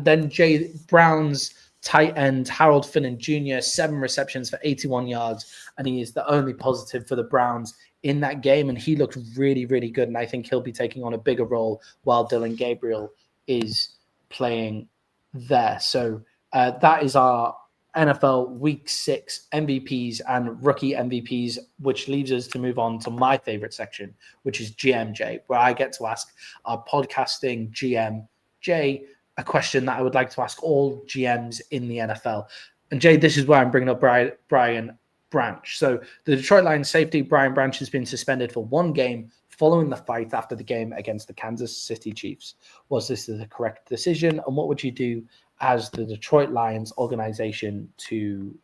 then Jay Brown's tight end Harold Finnan Jr., 7 receptions for 81 yards, and he is the only positive for the Browns in that game, and he looked really, really good, and I think he'll be taking on a bigger role while Dylan Gabriel is playing there. So that is our NFL Week 6 MVPs and rookie MVPs, which leaves us to move on to my favorite section, which is GMJ, where I get to ask our podcasting GM, Jay, a question that I would like to ask all GMs in the NFL. And Jay, this is where I'm bringing up Brian Branch. So the Detroit Lions safety Brian Branch has been suspended for 1 game following the fight after the game against the Kansas City Chiefs. Was this the correct decision? And what would you do as the Detroit Lions organization to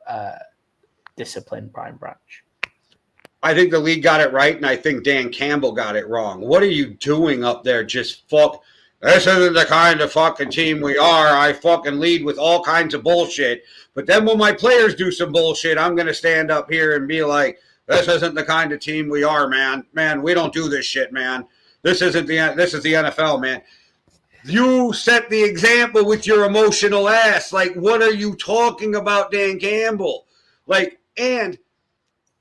discipline Brian Branch? I think the league got it right, and I think Dan Campbell got it wrong. What are you doing up there? Just fuck. This isn't the kind of fucking team we are. I fucking lead with all kinds of bullshit. But then when my players do some bullshit, I'm going to stand up here and be like, this isn't the kind of team we are, man. Man, we don't do this shit, man. This is the NFL, man. You set the example with your emotional ass. Like, what are you talking about, Dan Campbell? Like, and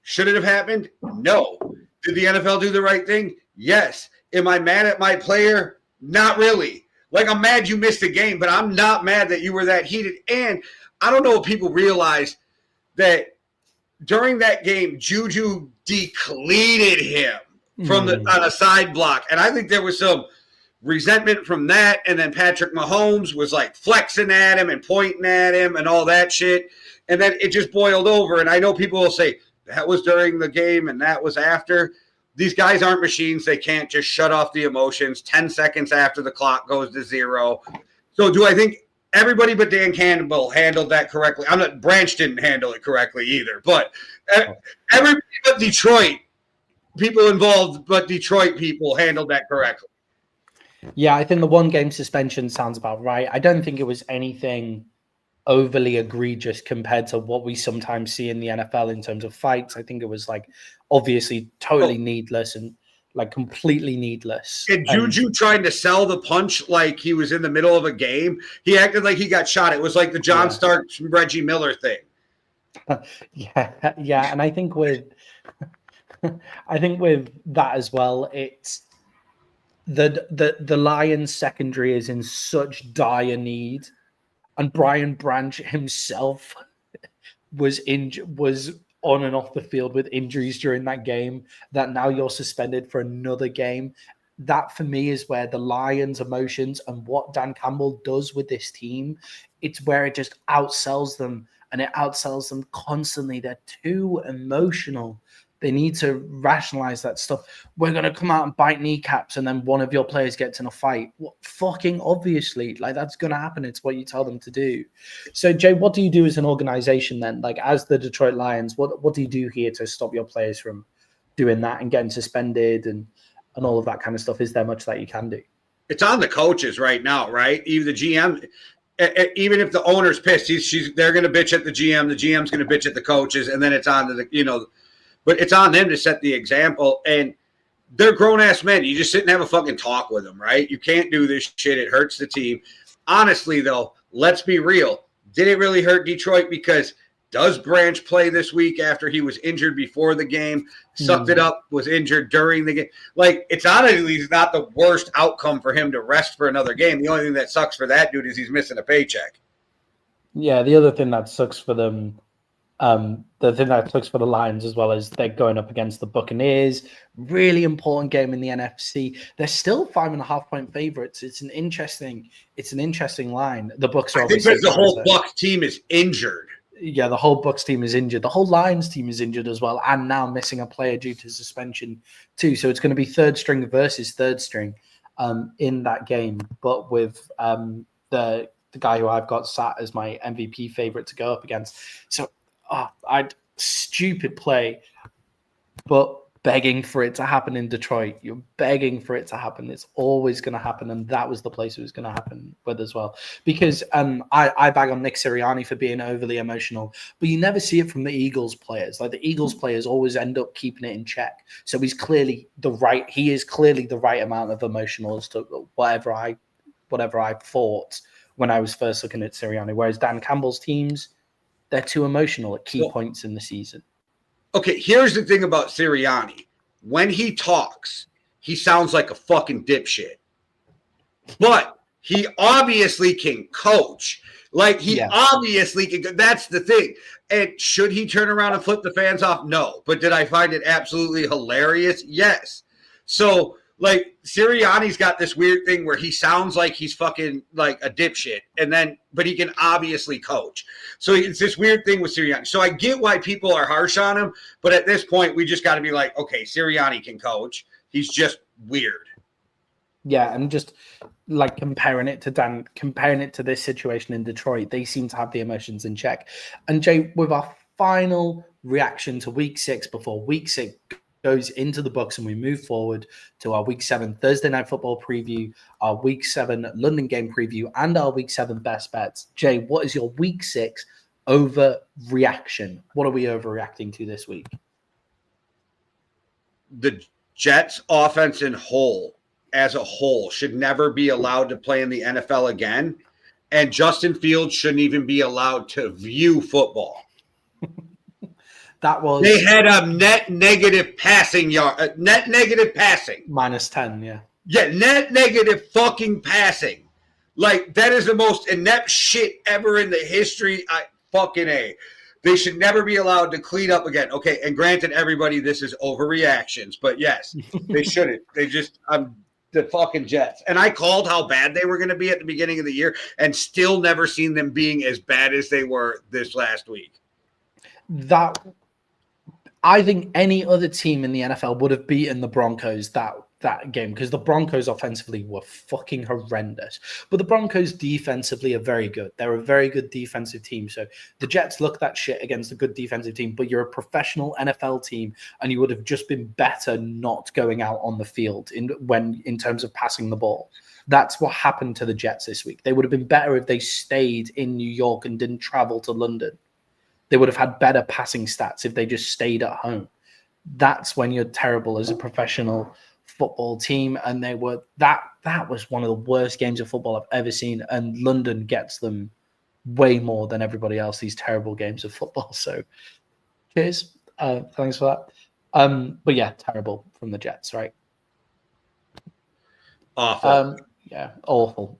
should it have happened? No. Did the NFL do the right thing? Yes. Am I mad at my player? Not really. Like, I'm mad you missed a game, but I'm not mad that you were that heated. And I don't know if people realize that during that game, Juju decleated him on a side block. And I think there was some resentment from that. And then Patrick Mahomes was like flexing at him and pointing at him and all that shit. And then it just boiled over. And I know people will say that was during the game and that was after. These guys aren't machines. They can't just shut off the emotions 10 seconds after the clock goes to 0. So do I think everybody but Dan Campbell handled that correctly? Branch didn't handle it correctly either. But everybody but Detroit people involved, but Detroit people handled that correctly. Yeah, I think the 1-game suspension sounds about right. I don't think it was anything overly egregious compared to what we sometimes see in the NFL in terms of fights. I think it was like obviously totally needless and like completely needless. And Juju trying to sell the punch like he was in the middle of a game. He acted like he got shot. It was like the John Starks Reggie Miller thing. Yeah, and I think with that as well, it's the Lions secondary is in such dire need, and Brian Branch himself was on and off the field with injuries during that game, that now you're suspended for another game. That for me is where the Lions' emotions and what Dan Campbell does with this team, it's where it just outsells them, and it outsells them constantly. They're too emotional. They need to rationalize that stuff. We're going to come out and bite kneecaps and then one of your players gets in a fight. What, fucking obviously, like that's going to happen. It's what you tell them to do. So, Jay, what do you do as an organization then? Like as the Detroit Lions, what do you do here to stop your players from doing that and getting suspended and all of that kind of stuff? Is there much that you can do? It's on the coaches right now, right? Even the GM, even if the owner's pissed, they're going to bitch at the GM. The GM's going to bitch at the coaches, and then it's on to the, but it's on them to set the example. And they're grown-ass men. You just sit and have a fucking talk with them, right? You can't do this shit. It hurts the team. Honestly, though, let's be real. Did it really hurt Detroit? Because does Branch play this week after he was injured before the game, sucked it up, was injured during the game? Like, it's honestly not the worst outcome for him to rest for another game. The only thing that sucks for that dude is he's missing a paycheck. Yeah, the other thing that sucks for them, the thing that sucks for the Lions as well is they're going up against the Buccaneers. Really important game in the NFC. They're still 5.5-point favorites. It's an interesting line. The Bucs are obviously because the whole Bucs team is injured. Yeah, the whole Bucs team is injured. The whole Lions team is injured as well, and now missing a player due to suspension too. So it's going to be third string versus third string in that game. But with the guy who I've got sat as my MVP favorite to go up against. So stupid play, but begging for it to happen in Detroit. You're begging for it to happen. It's always going to happen, and that was the place it was going to happen with as well. Because I bag on Nick Sirianni for being overly emotional, but you never see it from the Eagles players. Like the Eagles players always end up keeping it in check. So he's clearly the right amount of emotional as to whatever I thought when I was first looking at Sirianni. Whereas Dan Campbell's teams, they're too emotional at key points in the season. Okay, here's the thing about Sirianni. When he talks, he sounds like a fucking dipshit. But he obviously can coach. Like, he obviously can. That's the thing. And should he turn around and flip the fans off? No. But did I find it absolutely hilarious? Yes. So, like, Sirianni's got this weird thing where he sounds like he's fucking like a dipshit, but he can obviously coach. So it's this weird thing with Sirianni. So I get why people are harsh on him, but at this point, we just got to be like, okay, Sirianni can coach. He's just weird. Yeah, and just like comparing it to this situation in Detroit, they seem to have the emotions in check. And Jay, with our final reaction to Week 6 before Week 6 goes into the books and we move forward to our Week 7 Thursday Night Football preview, our Week 7 London game preview, and our Week 7 best bets. Jay, what is your Week 6 overreaction? What are we overreacting to this week? The Jets offense as a whole should never be allowed to play in the NFL again, and Justin Fields shouldn't even be allowed to view football. They had a net negative passing. -10, yeah. Yeah, net negative fucking passing. Like, that is the most inept shit ever in the history. They should never be allowed to clean up again. Okay, and granted, everybody, this is overreactions, but yes, they shouldn't. The fucking Jets. And I called how bad they were going to be at the beginning of the year and still never seen them being as bad as they were this last week. I think any other team in the NFL would have beaten the Broncos that that game because the Broncos offensively were fucking horrendous. But the Broncos defensively are very good. They're a very good defensive team. So the Jets look that shit against a good defensive team, but you're a professional NFL team and you would have just been better not going out on the field in terms of passing the ball. That's what happened to the Jets this week. They would have been better if they stayed in New York and didn't travel to London. They would have had better passing stats if they just stayed at home. That's when you're terrible as a professional football team, and they were that was one of the worst games of football I've ever seen, and London gets them way more than everybody else, these terrible games of football. So cheers. Thanks for that. But yeah, terrible from the Jets, right? Awful. Yeah, awful.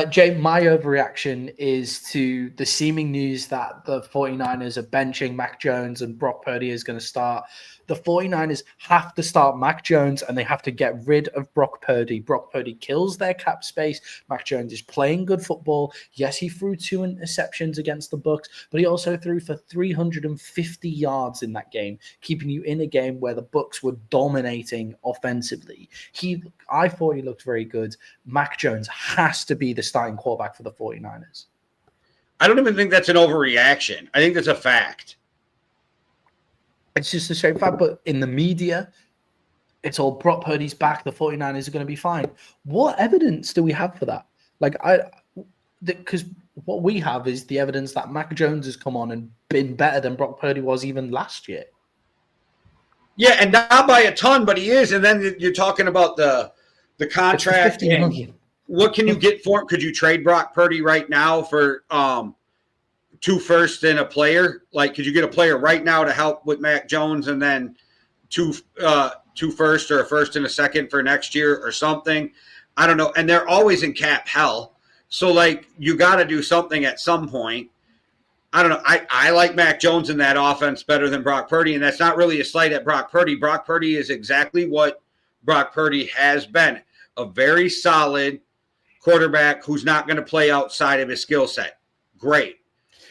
Jay, my overreaction is to the seeming news that the 49ers are benching Mac Jones and Brock Purdy is going to start. The 49ers have to start Mac Jones and they have to get rid of Brock Purdy. Brock Purdy kills their cap space. Mac Jones is playing good football. Yes, he threw 2 interceptions against the Bucs, but he also threw for 350 yards in that game, keeping you in a game where the Bucs were dominating offensively. I thought he looked very good. Mac Jones has to be the starting quarterback for the 49ers. I don't even think that's an overreaction. I think that's a fact. It's just a straight fact, but in the media, it's all Brock Purdy's back. The 49ers are going to be fine. What evidence do we have for that? Because what we have is the evidence that Mac Jones has come on and been better than Brock Purdy was even last year. Yeah, and not by a ton, but he is. And then you're talking about the contract. $50 million. What can you get for him? Could you trade Brock Purdy right now for 2 firsts and a player? Like, could you get a player right now to help with Mac Jones and then 2 firsts or a first and a second for next year or something? I don't know. And they're always in cap hell. So, like, you got to do something at some point. I don't know. I like Mac Jones in that offense better than Brock Purdy, and that's not really a slight at Brock Purdy. Brock Purdy is exactly what Brock Purdy has been, a very solid quarterback who's not going to play outside of his skill set. Great.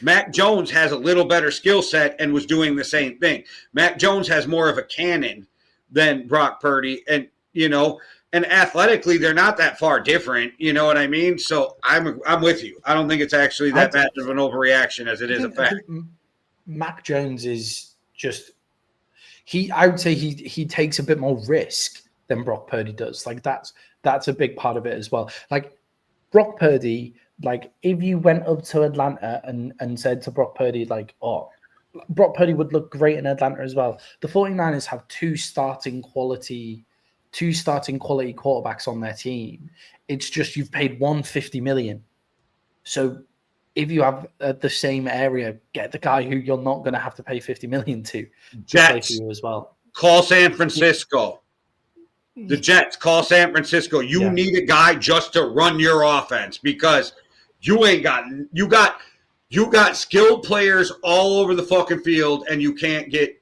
Mac Jones has a little better skill set and was doing the same thing. Mac Jones has more of a cannon than Brock Purdy, and and athletically they're not that far different. You know what I mean? So I'm with you. I don't think it's actually that bad of an overreaction as it is a fact. Mac Jones is just I would say he takes a bit more risk than Brock Purdy does. Like that's a big part of it as well. Like Brock Purdy. Like, if you went up to Atlanta and said to Brock Purdy, like, oh, Brock Purdy would look great in Atlanta as well. The 49ers have 2 starting quality quarterbacks on their team. It's just you've paid $150 million. So if you have the same area, get the guy who you're not going to have to pay $50 million to play for you as well. Call San Francisco. The Jets, call San Francisco. You need a guy just to run your offense because you got skilled players all over the fucking field and you can't get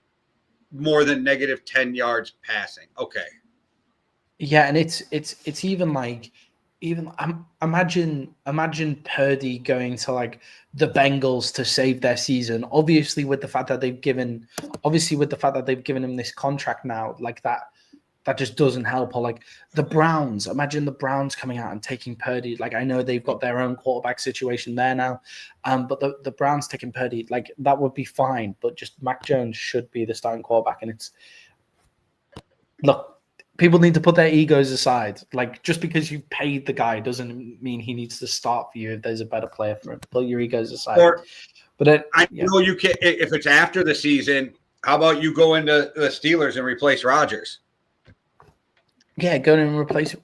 more than negative 10 yards passing. Okay. Yeah, and it's even like imagine Purdy going to like the Bengals to save their season. Obviously with the fact that they've given him this contract now, like that just doesn't help. Or like the Browns, imagine the Browns coming out and taking Purdy. Like I know they've got their own quarterback situation there now, but the Browns taking Purdy, like that would be fine. But just Mac Jones should be the starting quarterback. And look, people need to put their egos aside. Like just because you've paid the guy doesn't mean he needs to start for you if there's a better player for him. Put your egos aside. I know you can if it's after the season. How about you go into the Steelers and replace Rodgers? Yeah, go and replace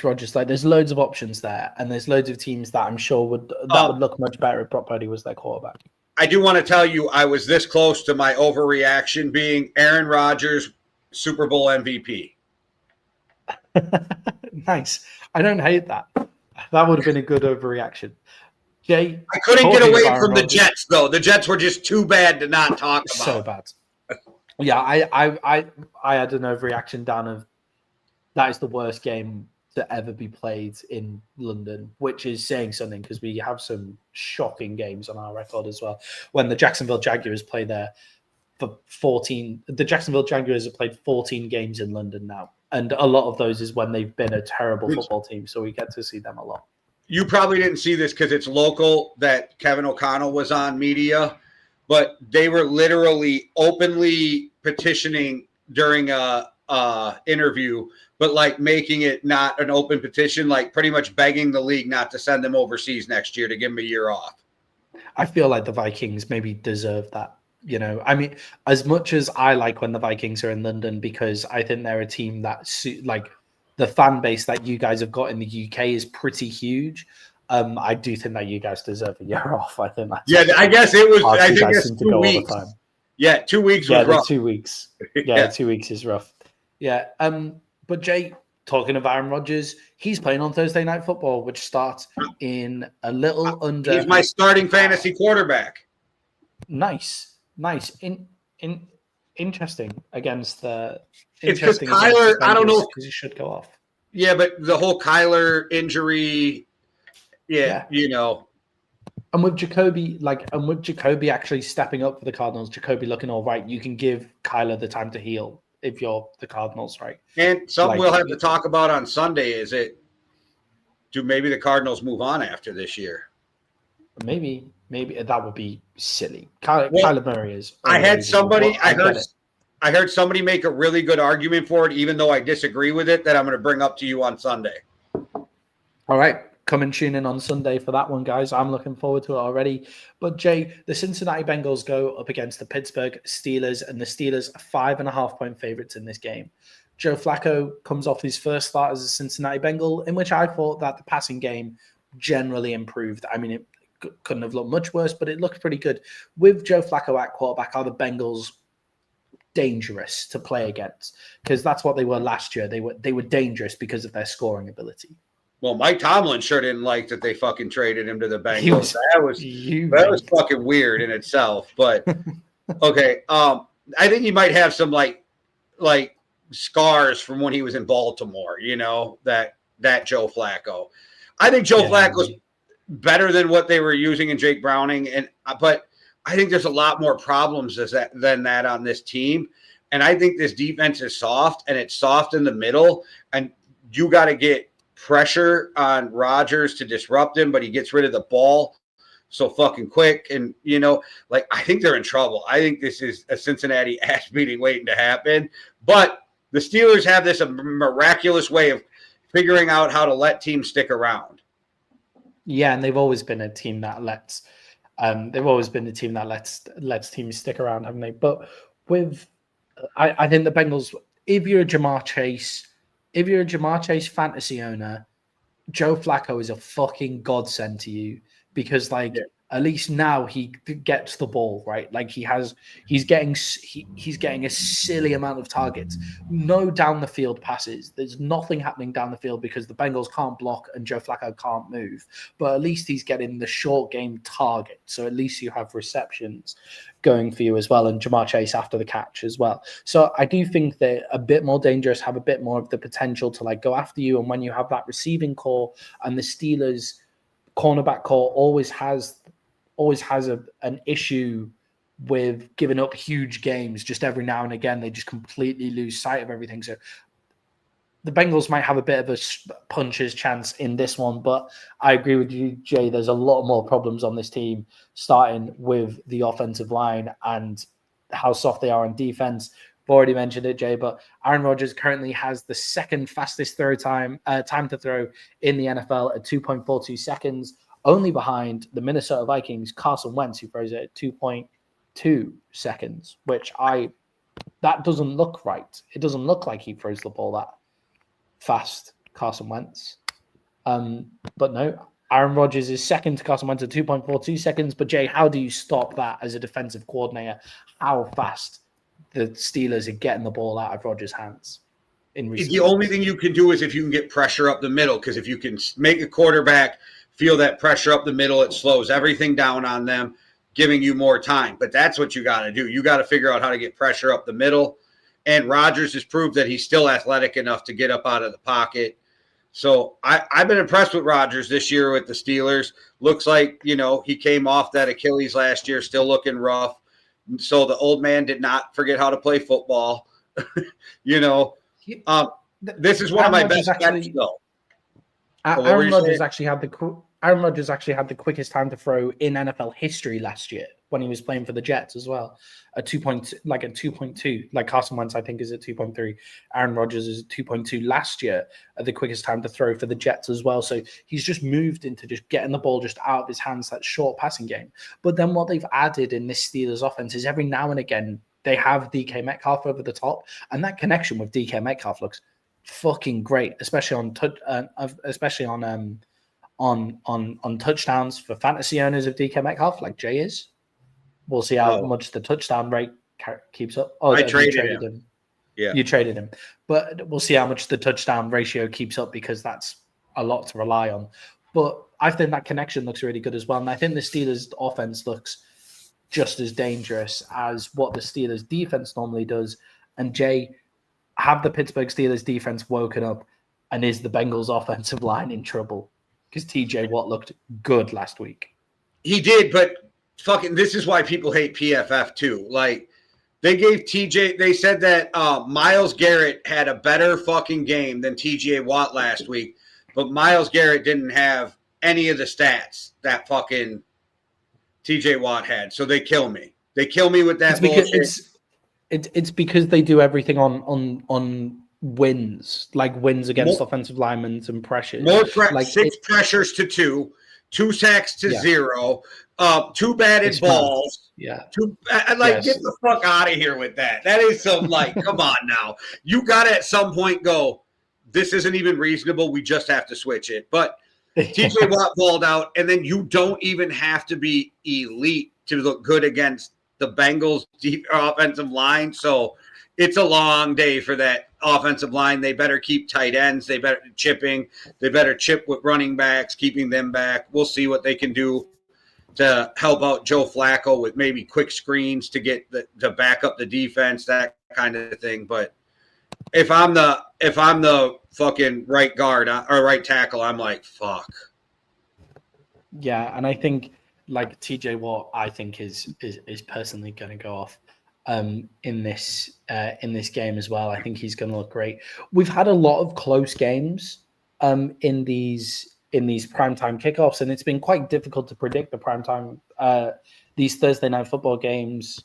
Rodgers. Like, there's loads of options there, and there's loads of teams that I'm sure would look much better if Brock Purdy was their quarterback. I do want to tell you, I was this close to my overreaction being Aaron Rodgers, Super Bowl MVP. Nice. I don't hate that. That would have been a good overreaction. Jay, I couldn't get away from the Jets, though. The Jets were just too bad to not talk about. So bad. Yeah, I had an overreaction down of that is the worst game to ever be played in London, which is saying something because we have some shocking games on our record as well. When the Jacksonville Jaguars play there for 14, the Jacksonville Jaguars have played 14 games in London now, And a lot of those is when they've been a terrible football team, so we get to see them a lot. You probably didn't see this because it's local that Kevin O'Connell was on media, but they were literally openly petitioning during a interview, but like making it not an open petition, like pretty much begging the league not to send them overseas next year to give them a year off. I feel like the Vikings maybe deserve that. You know, I mean, as much as I like when the Vikings are in London, because I think they're a team that like the fan base that you guys have got in the UK is pretty huge. I do think that you guys deserve a year off. I think that's I guess it was. I think it's 2 weeks. All the time. Yeah, 2 weeks was rough. 2 weeks. Yeah, 2 weeks is rough. Yeah. But Jay, talking of Aaron Rodgers, he's playing on Thursday Night Football, which starts in a little under. He's my starting fantasy quarterback. Nice. Interesting against the. It's because Kyler. I don't know because he should go off. Yeah, but the whole Kyler injury. Yeah, you know. And with Jacoby, actually stepping up for the Cardinals, Jacoby looking all right, you can give Kyler the time to heal if you're the Cardinals, right? And something we'll have to talk about on Sunday is do maybe the Cardinals move on after this year? Maybe that would be silly. Kyler Murray is. I heard somebody make a really good argument for it, even though I disagree with it, that I'm going to bring up to you on Sunday. All right. Come and tune in on Sunday for that one, guys. I'm looking forward to it already. But, Jay, the Cincinnati Bengals go up against the Pittsburgh Steelers, and the Steelers are 5.5-point favorites in this game. Joe Flacco comes off his first start as a Cincinnati Bengal, in which I thought that the passing game generally improved. I mean, it couldn't have looked much worse, but it looked pretty good. With Joe Flacco at quarterback, are the Bengals dangerous to play against? Because that's what they were last year. They were dangerous because of their scoring ability. Well, Mike Tomlin sure didn't like that they fucking traded him to the Bengals. That was fucking weird in itself. But okay, I think he might have some like scars from when he was in Baltimore. You know, that Joe Flacco. I think Joe Flacco's better than what they were using in Jake Browning, but I think there's a lot more problems than that on this team. And I think this defense is soft, and it's soft in the middle, and you got to get pressure on Rodgers to disrupt him, but he gets rid of the ball so fucking quick. And, you know, like, I think they're in trouble. I think this is a Cincinnati ass beating waiting to happen. But the Steelers have this miraculous way of figuring out how to let teams stick around. Yeah, and they've always been a team that lets teams stick around, haven't they? But I think the Bengals, if you're a Jamar Chase fantasy owner, Joe Flacco is a fucking godsend to you because, at least now he gets the ball, right? Like he's getting a silly amount of targets. No down the field passes. There's nothing happening down the field because the Bengals can't block and Joe Flacco can't move. But at least he's getting the short game target. So at least you have receptions going for you as well, and Jamar Chase after the catch as well. So I do think they're a bit more dangerous, have a bit more of the potential to go after you. And when you have that receiving core, and the Steelers cornerback core always has an issue with giving up huge games. Just every now and again, they just completely lose sight of everything. So the Bengals might have a bit of a puncher's chance in this one, but I agree with you, Jay. There's a lot more problems on this team, starting with the offensive line and how soft they are on defense. I've already mentioned it, Jay, but Aaron Rodgers currently has the second fastest throw time to throw in the NFL at 2.42 seconds. Only behind the Minnesota Vikings, Carson Wentz, who throws it at 2.2 seconds, that doesn't look right. It doesn't look like he throws the ball that fast, Carson Wentz. But no, Aaron Rodgers is second to Carson Wentz at 2.42 seconds. But Jay, how do you stop that as a defensive coordinator? How fast the Steelers are getting the ball out of Rodgers' hands? The only thing you can do is if you can get pressure up the middle, because if you can make a quarterback feel that pressure up the middle, it slows everything down on them, giving you more time. But that's what you got to do. You got to figure out how to get pressure up the middle. And Rodgers has proved that he's still athletic enough to get up out of the pocket. So I've been impressed with Rodgers this year with the Steelers. Looks like, he came off that Achilles last year, still looking rough. So the old man did not forget how to play football. This is one of my best bets, though. Aaron Rodgers actually had the quickest time to throw in NFL history last year when he was playing for the Jets as well. A 2.2, like Carson Wentz, I think, is at 2.3. Aaron Rodgers is at 2.2 last year at the quickest time to throw for the Jets as well. So he's just moved into just getting the ball just out of his hands, that short passing game. But then what they've added in this Steelers offense is every now and again they have DK Metcalf over the top, and that connection with DK Metcalf looks fucking great, especially on touchdowns for fantasy owners of DK Metcalf, like Jay is. We'll see how much the touchdown rate keeps up. I traded him. Yeah, you traded him, but we'll see how much the touchdown ratio keeps up because that's a lot to rely on. But I think that connection looks really good as well, and I think the Steelers' offense looks just as dangerous as what the Steelers' defense normally does. And Jay, have the Pittsburgh Steelers defense woken up, and is the Bengals offensive line in trouble? Because TJ Watt looked good last week. He did, but fucking this is why people hate PFF too. Like they said that Myles Garrett had a better fucking game than TJ Watt last week, but Myles Garrett didn't have any of the stats that fucking TJ Watt had. So they kill me. They kill me with that bullshit. It's because they do everything on wins, like wins against offensive linemen and pressures. Like 6 pressures to 2 sacks to 0, 2 batted balls. Yeah. Get the fuck out of here with that. That is some come on now. You got to at some point go, this isn't even reasonable. We just have to switch it. But TJ Watt balled out, and then you don't even have to be elite to look good against the Bengals offensive line. So it's a long day for that offensive line. They better keep tight ends. They better chip with running backs, keeping them back. We'll see what they can do to help out Joe Flacco with maybe quick screens to get to back up the defense, that kind of thing. But if I'm the fucking right guard or right tackle, I'm like, fuck. Yeah, and I think like TJ Watt, I think is personally going to go off in this game as well. I think he's going to look great. We've had a lot of close games in these primetime kickoffs, and it's been quite difficult to predict the primetime these Thursday night football games.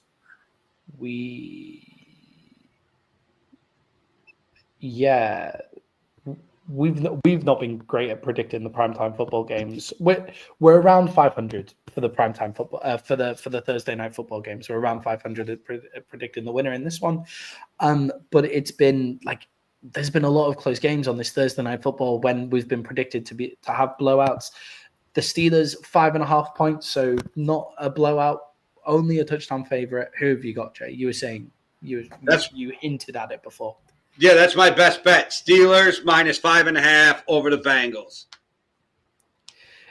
We've not been great at predicting the primetime football games. We're around 500 for the primetime football for the Thursday night football games. We're around 500 at predicting the winner in this one. But it's been there's been a lot of close games on this Thursday night football when we've been predicted to have blowouts. The Steelers 5.5 points, so not a blowout, only a touchdown favorite. Who have you got, Jay? You were saying you hinted at it before. Yeah, that's my best bet. Steelers -5.5 over the Bengals.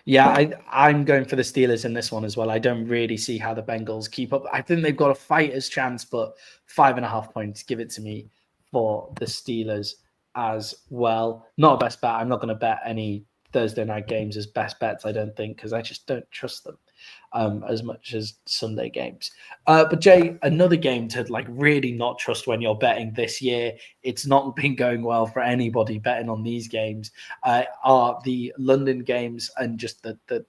Yeah, I'm going for the Steelers in this one as well. I don't really see how the Bengals keep up. I think they've got a fighter's chance, but 5.5 points, give it to me for the Steelers as well. Not a best bet. I'm not going to bet any Thursday night games as best bets, I don't think, because I just don't trust them as much as Sunday games. But Jay, another game to really not trust when you're betting this year. It's not been going well for anybody betting on these games. Are the London games and just the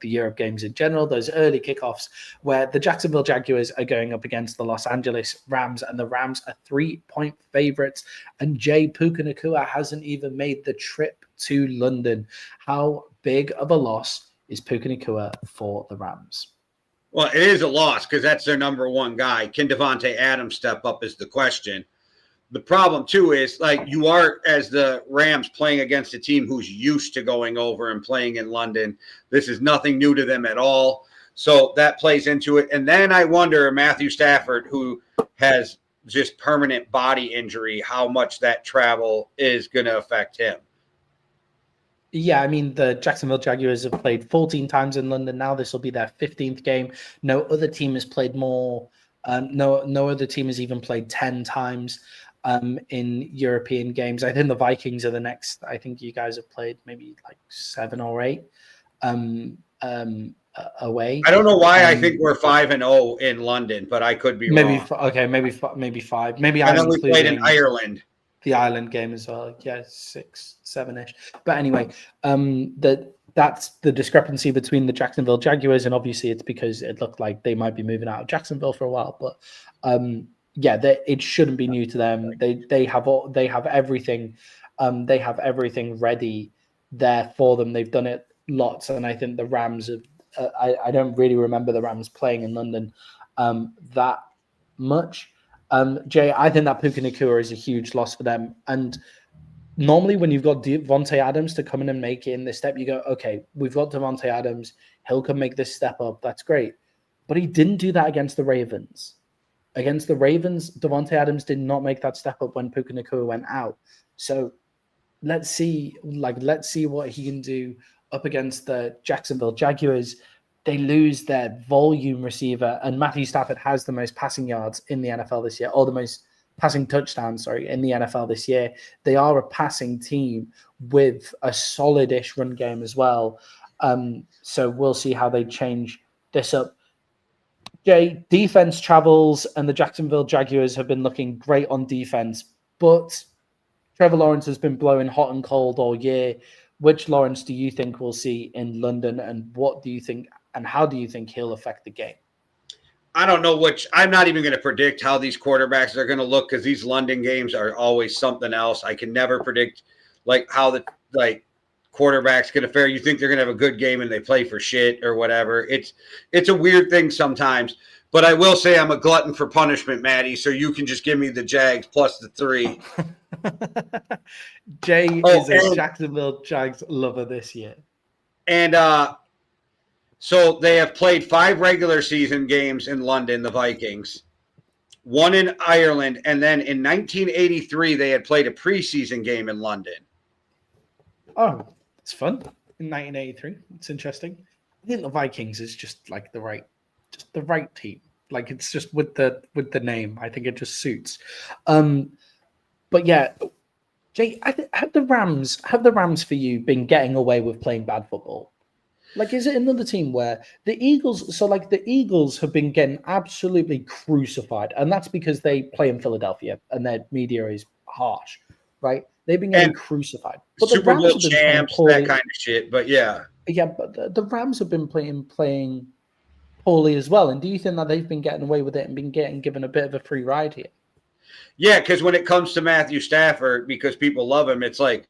Europe games in general, those early kickoffs where the Jacksonville Jaguars are going up against the Los Angeles Rams, and the Rams are 3-point favorites. And Jay, Puka Nacua hasn't even made the trip to London. How big of a loss is Puka Nacua for the Rams? Well, it is a loss because that's their number one guy. Can Devontae Adams step up is the question. The problem, too, is you are, as the Rams, playing against a team who's used to going over and playing in London. This is nothing new to them at all. So that plays into it. And then I wonder, Matthew Stafford, who has just permanent body injury, how much that travel is going to affect him. Yeah, I mean, the Jacksonville Jaguars have played 14 times in London now. This will be their 15th game. No other team has played more. No other team has even played 10 times in European games. I think the Vikings are the next. I think you guys have played maybe 7 or 8 away. I don't know why I think we're 5-0 in London, but I could be wrong. Maybe 5. Maybe and then we played in Ireland. the Ireland game as well. Yeah, 6, 7-ish. But anyway, that's the discrepancy between the Jacksonville Jaguars, and obviously it's because it looked like they might be moving out of Jacksonville for a while. But it shouldn't be new to them. They have everything. They have everything ready there for them. They've done it lots, and I think the Rams have. I don't really remember the Rams playing in London that much. Jay, I think that Puka Nacua is a huge loss for them. And normally when you've got Devontae Adams to come in and make it in this step, you go, okay, we've got Devontae Adams. He'll come make this step up. That's great. But he didn't do that against the Ravens. Against the Ravens, Devontae Adams did not make that step up when Puka Nacua went out. So let's see what he can do up against the Jacksonville Jaguars. They lose their volume receiver, and Matthew Stafford has the most passing yards in the NFL this year, or the most passing touchdowns, in the NFL this year. They are a passing team with a solid-ish run game as well. So we'll see how they change this up. Jay, defense travels, and the Jacksonville Jaguars have been looking great on defense, but Trevor Lawrence has been blowing hot and cold all year. Which Lawrence do you think we'll see in London, and what do you think, and how do you think he'll affect the game? I don't know which. I'm not even going to predict how these quarterbacks are going to look, because these London games are always something else. I can never predict how the quarterback's going to fare. You think they're going to have a good game and they play for shit or whatever. It's a weird thing sometimes. But I will say I'm a glutton for punishment, Maddie, so you can just give me the Jags plus the 3. Jay is a Jacksonville Jags lover this year. And so they have played 5 regular season games in London, the Vikings, 1 in Ireland, and then in 1983 they had played a preseason game in London. Oh, it's fun. In 1983. It's interesting. I think the Vikings is just the right team. It's just with the name. I think it just suits. But yeah, Jay, have the Rams for you been getting away with playing bad football? Is it another team where the Eagles? So the Eagles have been getting absolutely crucified, and that's because they play in Philadelphia and their media is harsh, right? They've been getting crucified. But Super Bowl champs, that kind of shit. But yeah, but the Rams have been playing poorly as well. And do you think that they've been getting away with it and been getting given a bit of a free ride here? Yeah, because when it comes to Matthew Stafford, because people love him, it's like,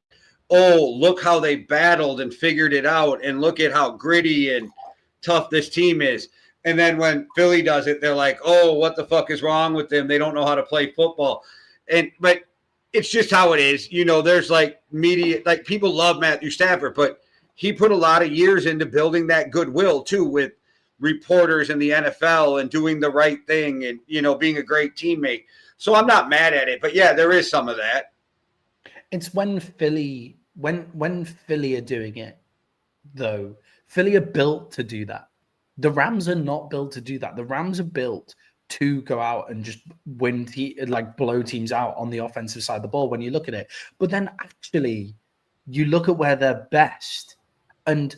oh, look how they battled and figured it out, and look at how gritty and tough this team is. And then when Philly does it, they're like, oh, what the fuck is wrong with them? They don't know how to play football. But it's just how it is. There's media, people love Matthew Stafford, but he put a lot of years into building that goodwill too, with reporters in the NFL and doing the right thing and, being a great teammate. So I'm not mad at it, but yeah, there is some of that. It's when Philly are doing it, though. Philly are built to do that. The Rams are not built to do that. The Rams are built to go out and just win, blow teams out on the offensive side of the ball when you look at it. But then actually, you look at where they're best, and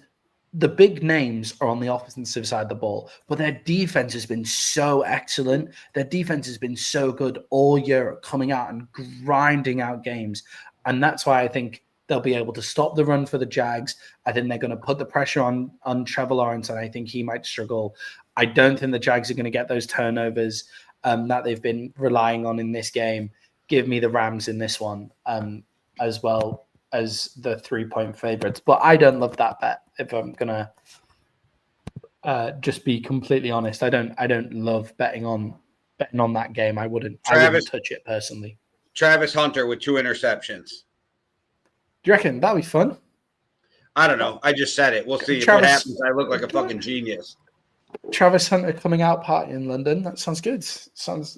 the big names are on the offensive side of the ball, but their defense has been so excellent. Their defense has been so good all year, coming out and grinding out games. And that's why I think they'll be able to stop the run for the Jags. I think they're going to put the pressure on Trevor Lawrence, and I think he might struggle. I don't think the Jags are going to get those turnovers that they've been relying on in this game. Give me the Rams in this one, as well as the 3-point favorites. But I don't love that bet, if I'm going to just be completely honest. I don't love betting on that game. I wouldn't touch it personally. Travis Hunter with 2 interceptions. Do you reckon that'll be fun? I don't know. I just said it. We'll see. If it happens, I look like a fucking genius. Travis Hunter coming out party in London. That sounds good. Sounds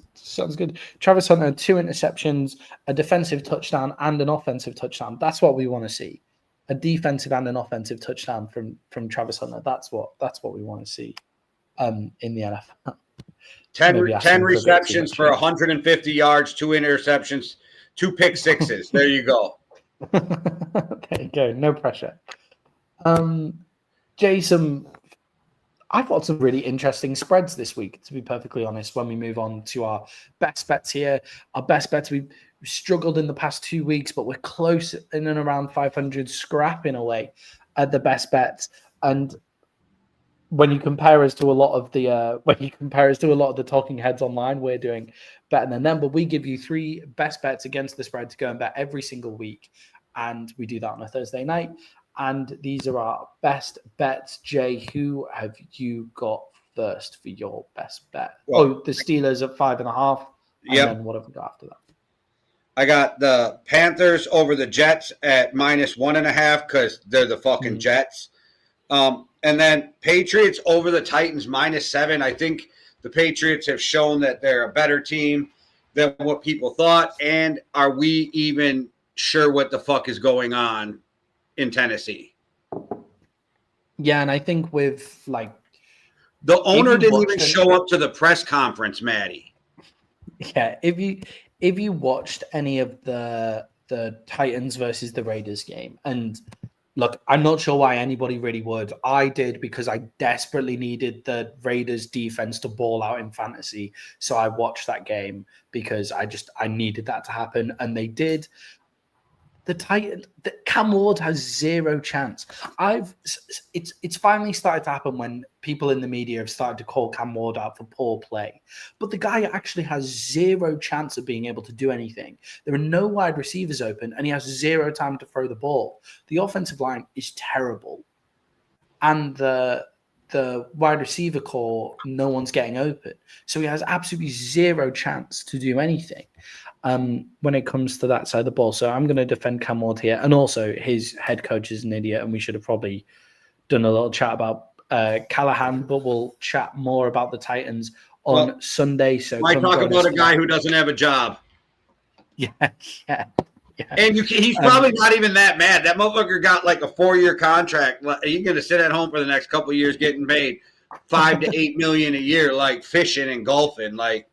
good. Travis Hunter, 2 interceptions, a defensive touchdown, and an offensive touchdown. That's what we want to see. A defensive and an offensive touchdown from Travis Hunter. That's what we want to see in the NFL. 10 receptions for 150 yards, 2 interceptions, 2 pick sixes. There you go. There you go. No pressure. Jason, I've got some really interesting spreads this week, to be perfectly honest, when we move on to our best bets here. Our best bets, struggled in the past 2 weeks, but we're close in and around 500, scrapping away at the best bets. And when you compare us to a lot of the talking heads online, we're doing better than them. But we give you 3 best bets against the spread to go and bet every single week, and we do that on a Thursday night. And these are our best bets. Jay, who have you got first for your best bet? Well, the Steelers at 5.5. And then what have we got after that? I got the Panthers over the Jets at -1.5 because they're the fucking Jets. And then Patriots over the Titans -7. I think the Patriots have shown that they're a better team than what people thought. And are we even sure what the fuck is going on in Tennessee? Yeah, and I think with like the owner didn't even show up to the press conference, Maddie. Yeah, if you watched any of the Titans versus the Raiders game, and look, I'm not sure why anybody really would. I did because I desperately needed the Raiders defense to ball out in fantasy. So I watched that game because I needed that to happen. And they did. Cam Ward has 0 chance. It's finally started to happen when people in the media have started to call Cam Ward out for poor play. But the guy actually has 0 chance of being able to do anything. There are no wide receivers open, and he has 0 time to throw the ball. The offensive line is terrible. And the wide receiver core, no one's getting open. So he has absolutely 0 chance to do anything. When it comes to that side of the ball. So I'm going to defend Cam Ward here. And also his head coach is an idiot, and we should have probably done a little chat about Callahan, but we'll chat more about the Titans on Sunday. So I talk about a guy who doesn't have a job. Yeah. And he's probably not even that mad. That motherfucker got like a 4-year contract. He's going to sit at home for the next couple of years getting paid $5 to $8 million a year, like fishing and golfing. Like,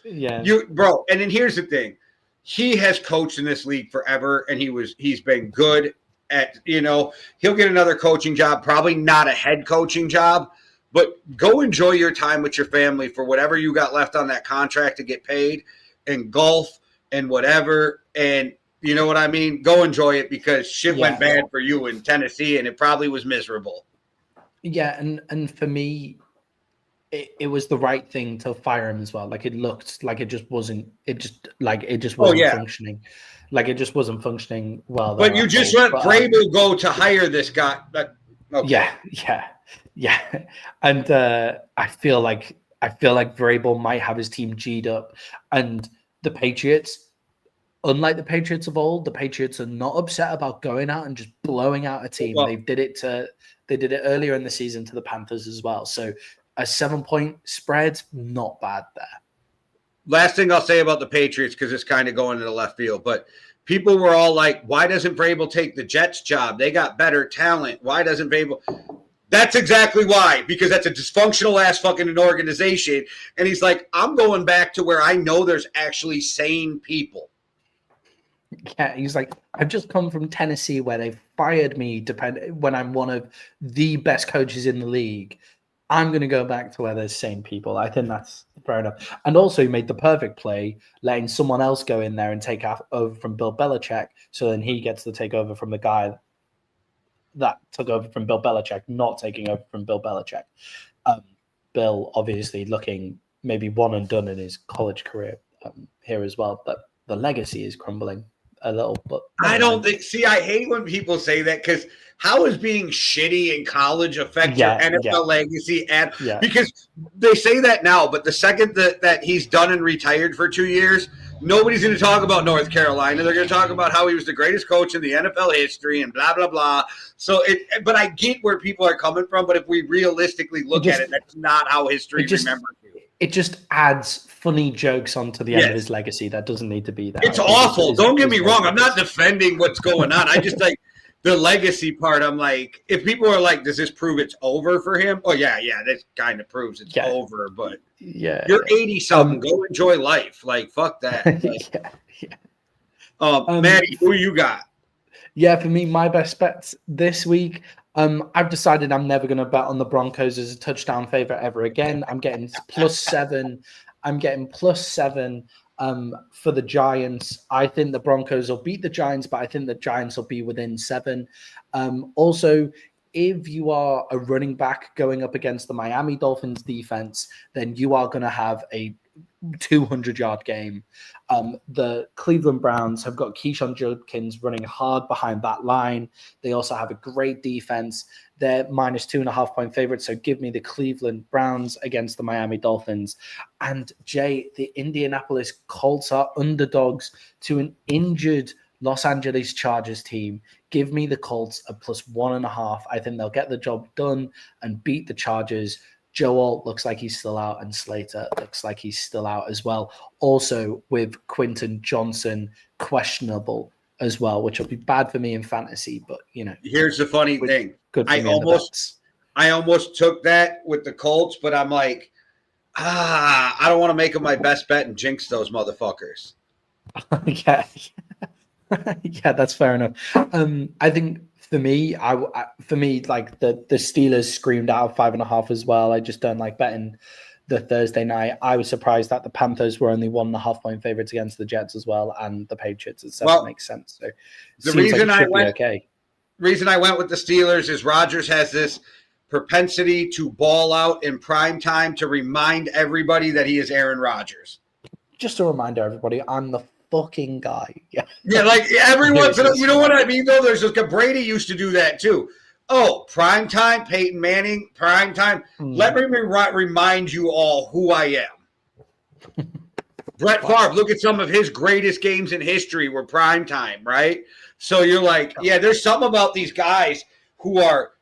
yeah, bro. And then here's the thing: he has coached in this league forever, and he's been good at. He'll get another coaching job, probably not a head coaching job, but go enjoy your time with your family for whatever you got left on that contract to get paid, and golf and whatever. And you know what I mean? Go enjoy it because shit went bad for you in Tennessee, and it probably was miserable. Yeah, and for me, it was the right thing to fire him as well. Like, it looked like it just wasn't functioning. Like, it just wasn't functioning well. But you just let Vrabel go to hire this guy. Okay. Yeah. And I feel like Vrabel might have his team G'd up. And the Patriots, unlike the Patriots of old, the Patriots are not upset about going out and just blowing out a team. Well, they did it earlier in the season to the Panthers as well. So a 7-point spread, not bad there. Last thing I'll say about the Patriots, because it's kind of going to the left field, but people were all like, why doesn't Vrabel take the Jets job? They got better talent. Why doesn't Vrabel? That's exactly why, because that's a dysfunctional ass fucking organization. And he's like, I'm going back to where I know there's actually sane people. Yeah, he's like, I've just come from Tennessee where they fired me when I'm one of the best coaches in the league. I'm going to go back to where there's sane people. I think that's fair enough. And also he made the perfect play, letting someone else go in there and take over from Bill Belichick. So then he gets to take over from the guy that took over from Bill Belichick, not taking over from Bill Belichick. Bill obviously looking maybe one and done in his college career here as well. But the legacy is crumbling a little. But I don't think. See, I hate when people say that because how is being shitty in college affect your NFL legacy? Because they say that now, but the second that he's done and retired for 2 years, nobody's going to talk about North Carolina. They're going to talk about how he was the greatest coach in the NFL history and blah, blah, blah. So, but I get where people are coming from, but if we realistically look at it, that's not how history remembers you. It just adds funny jokes onto the end of his legacy that doesn't need to be there. It's awful. Don't get me wrong. I'm not defending what's going on. I just like the legacy part. I'm like, if people are like, does this prove it's over for him? Oh, yeah, this kind of proves it's over. But you're 80-something. Go enjoy life. Like, fuck that. Maddie, who you got? Yeah, for me, my best bets this week. I've decided I'm never going to bet on the Broncos as a touchdown favorite ever again. I'm getting +7. I'm getting +7 For the Giants, I think the Broncos will beat the Giants, but I think the Giants will be within 7. Also, if you are a running back going up against the Miami Dolphins defense, then you are going to have a 200-yard game. The Cleveland Browns have got Keyshawn Judkins running hard behind that line. They also have a great defense. They're minus 2.5-point favorites. So give me the Cleveland Browns against the Miami Dolphins. And Jay, the Indianapolis Colts are underdogs to an injured Los Angeles Chargers team. Give me the Colts at plus 1.5. I think they'll get the job done and beat the Chargers. Joel looks like he's still out, and Slater looks like he's still out as well. Also, with Quentin Johnson questionable as well, which will be bad for me in fantasy. But here's the funny thing: good. I almost took that with the Colts, but I'm like, I don't want to make them my best bet and jinx those motherfuckers. Yeah, yeah, that's fair enough. I think. For me, like the Steelers screamed out 5.5 as well. I just don't like betting the Thursday night. I was surprised that the Panthers were only 1.5-point favorites against the Jets as well, and the Patriots itself makes sense. So the reason I went with the Steelers is Rodgers has this propensity to ball out in prime time to remind everybody that he is Aaron Rodgers. Just to remind everybody, I'm the fucking guy. Yeah, like every once in a, you know what I mean though? There's like Brady used to do that too. Oh, prime time, Peyton Manning, prime time. Let me remind you all who I am. Brett Favre, look at some of his greatest games in history were prime time, right? So you're like, yeah, there's something about these guys who are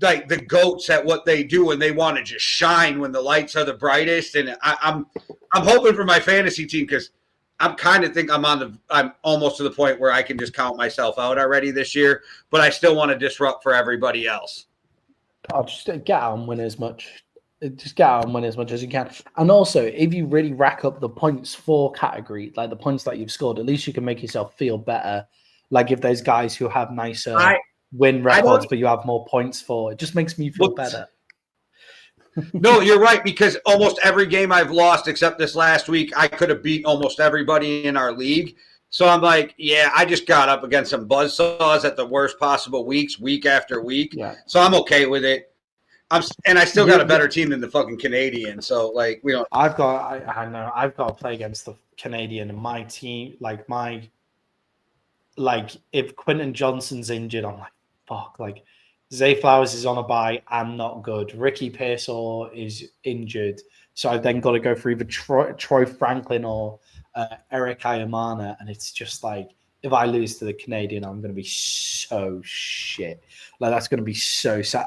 like the GOATs at what they do, and they want to just shine when the lights are the brightest. And I'm hoping for my fantasy team because I'm kind of think I'm almost to the point where I can just count myself out already this year, but I still want to disrupt for everybody else. I'll just get out and win as much. Just get out and win as much as you can. And also, if you really rack up the points for category, like the points that you've scored, at least you can make yourself feel better. Like if there's guys who have nicer win records, but you have more points for, it just makes me feel better. No, you're right, because almost every game I've lost except this last week, I could have beat almost everybody in our league. So I'm like, yeah, I just got up against some buzzsaws at the worst possible weeks, week after week. Yeah. So I'm okay with it. And I still got a better team than the fucking Canadian. So like we don't. I know I've got to play against the Canadian, and my team, if Quentin Johnson's injured, I'm like, fuck, like. Zay Flowers is on a bye and not good. Ricky Pearsall is injured. So I've then got to go for either Troy Franklin or Eric Ayamana. And it's just like, if I lose to the Canadian, I'm going to be so shit. Like, that's going to be so sad.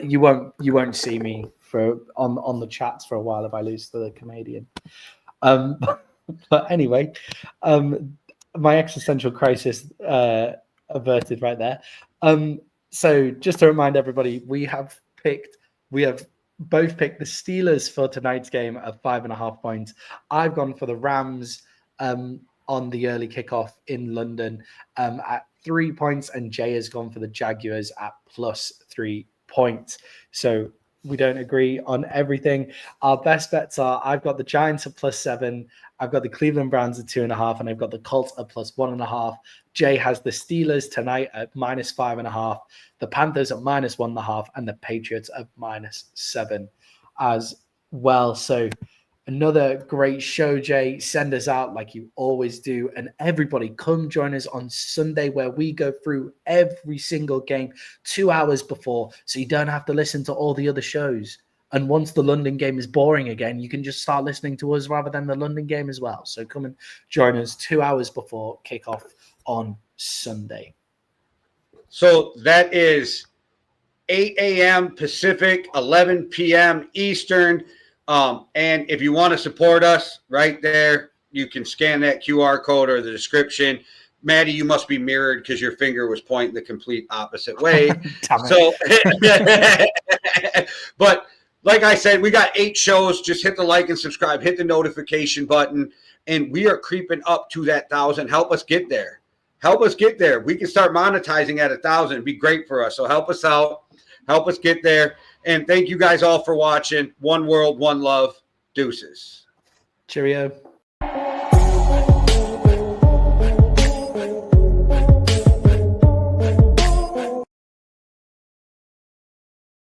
You won't see me on the chats for a while if I lose to the Canadian. But anyway, my existential crisis averted right there. So just to remind everybody, we have both picked the Steelers for tonight's game at 5.5 points. I've gone for the Rams on the early kickoff in London at 3 points, and Jay has gone for the Jaguars at plus 3 points. So we don't agree on everything. Our best bets are I've got the Giants at plus 7. I've got the Cleveland Browns at 2.5, and I've got the Colts at plus 1.5. Jay has the Steelers tonight at minus 5.5, the Panthers at minus 1.5, and the Patriots at minus 7 as well. So another great show, Jay. Send us out like you always do. And everybody come join us on Sunday where we go through every single game 2 hours before, so you don't have to listen to all the other shows. And once the London game is boring again, you can just start listening to us rather than the London game as well. So come and join us 2 hours before kickoff on Sunday. So that is 8 a.m. Pacific, 11 p.m. Eastern. And if you want to support us right there, you can scan that QR code or the description. Maddie, you must be mirrored because your finger was pointing the complete opposite way. So, but like I said, we got 8 shows. Just hit the like and subscribe, hit the notification button, and we are creeping up to that 1,000. Help us get there. Help us get there. We can start monetizing at 1,000. It'd be great for us. So help us out. Help us get there. And thank you guys all for watching. One world, one love. Deuces. Cheerio.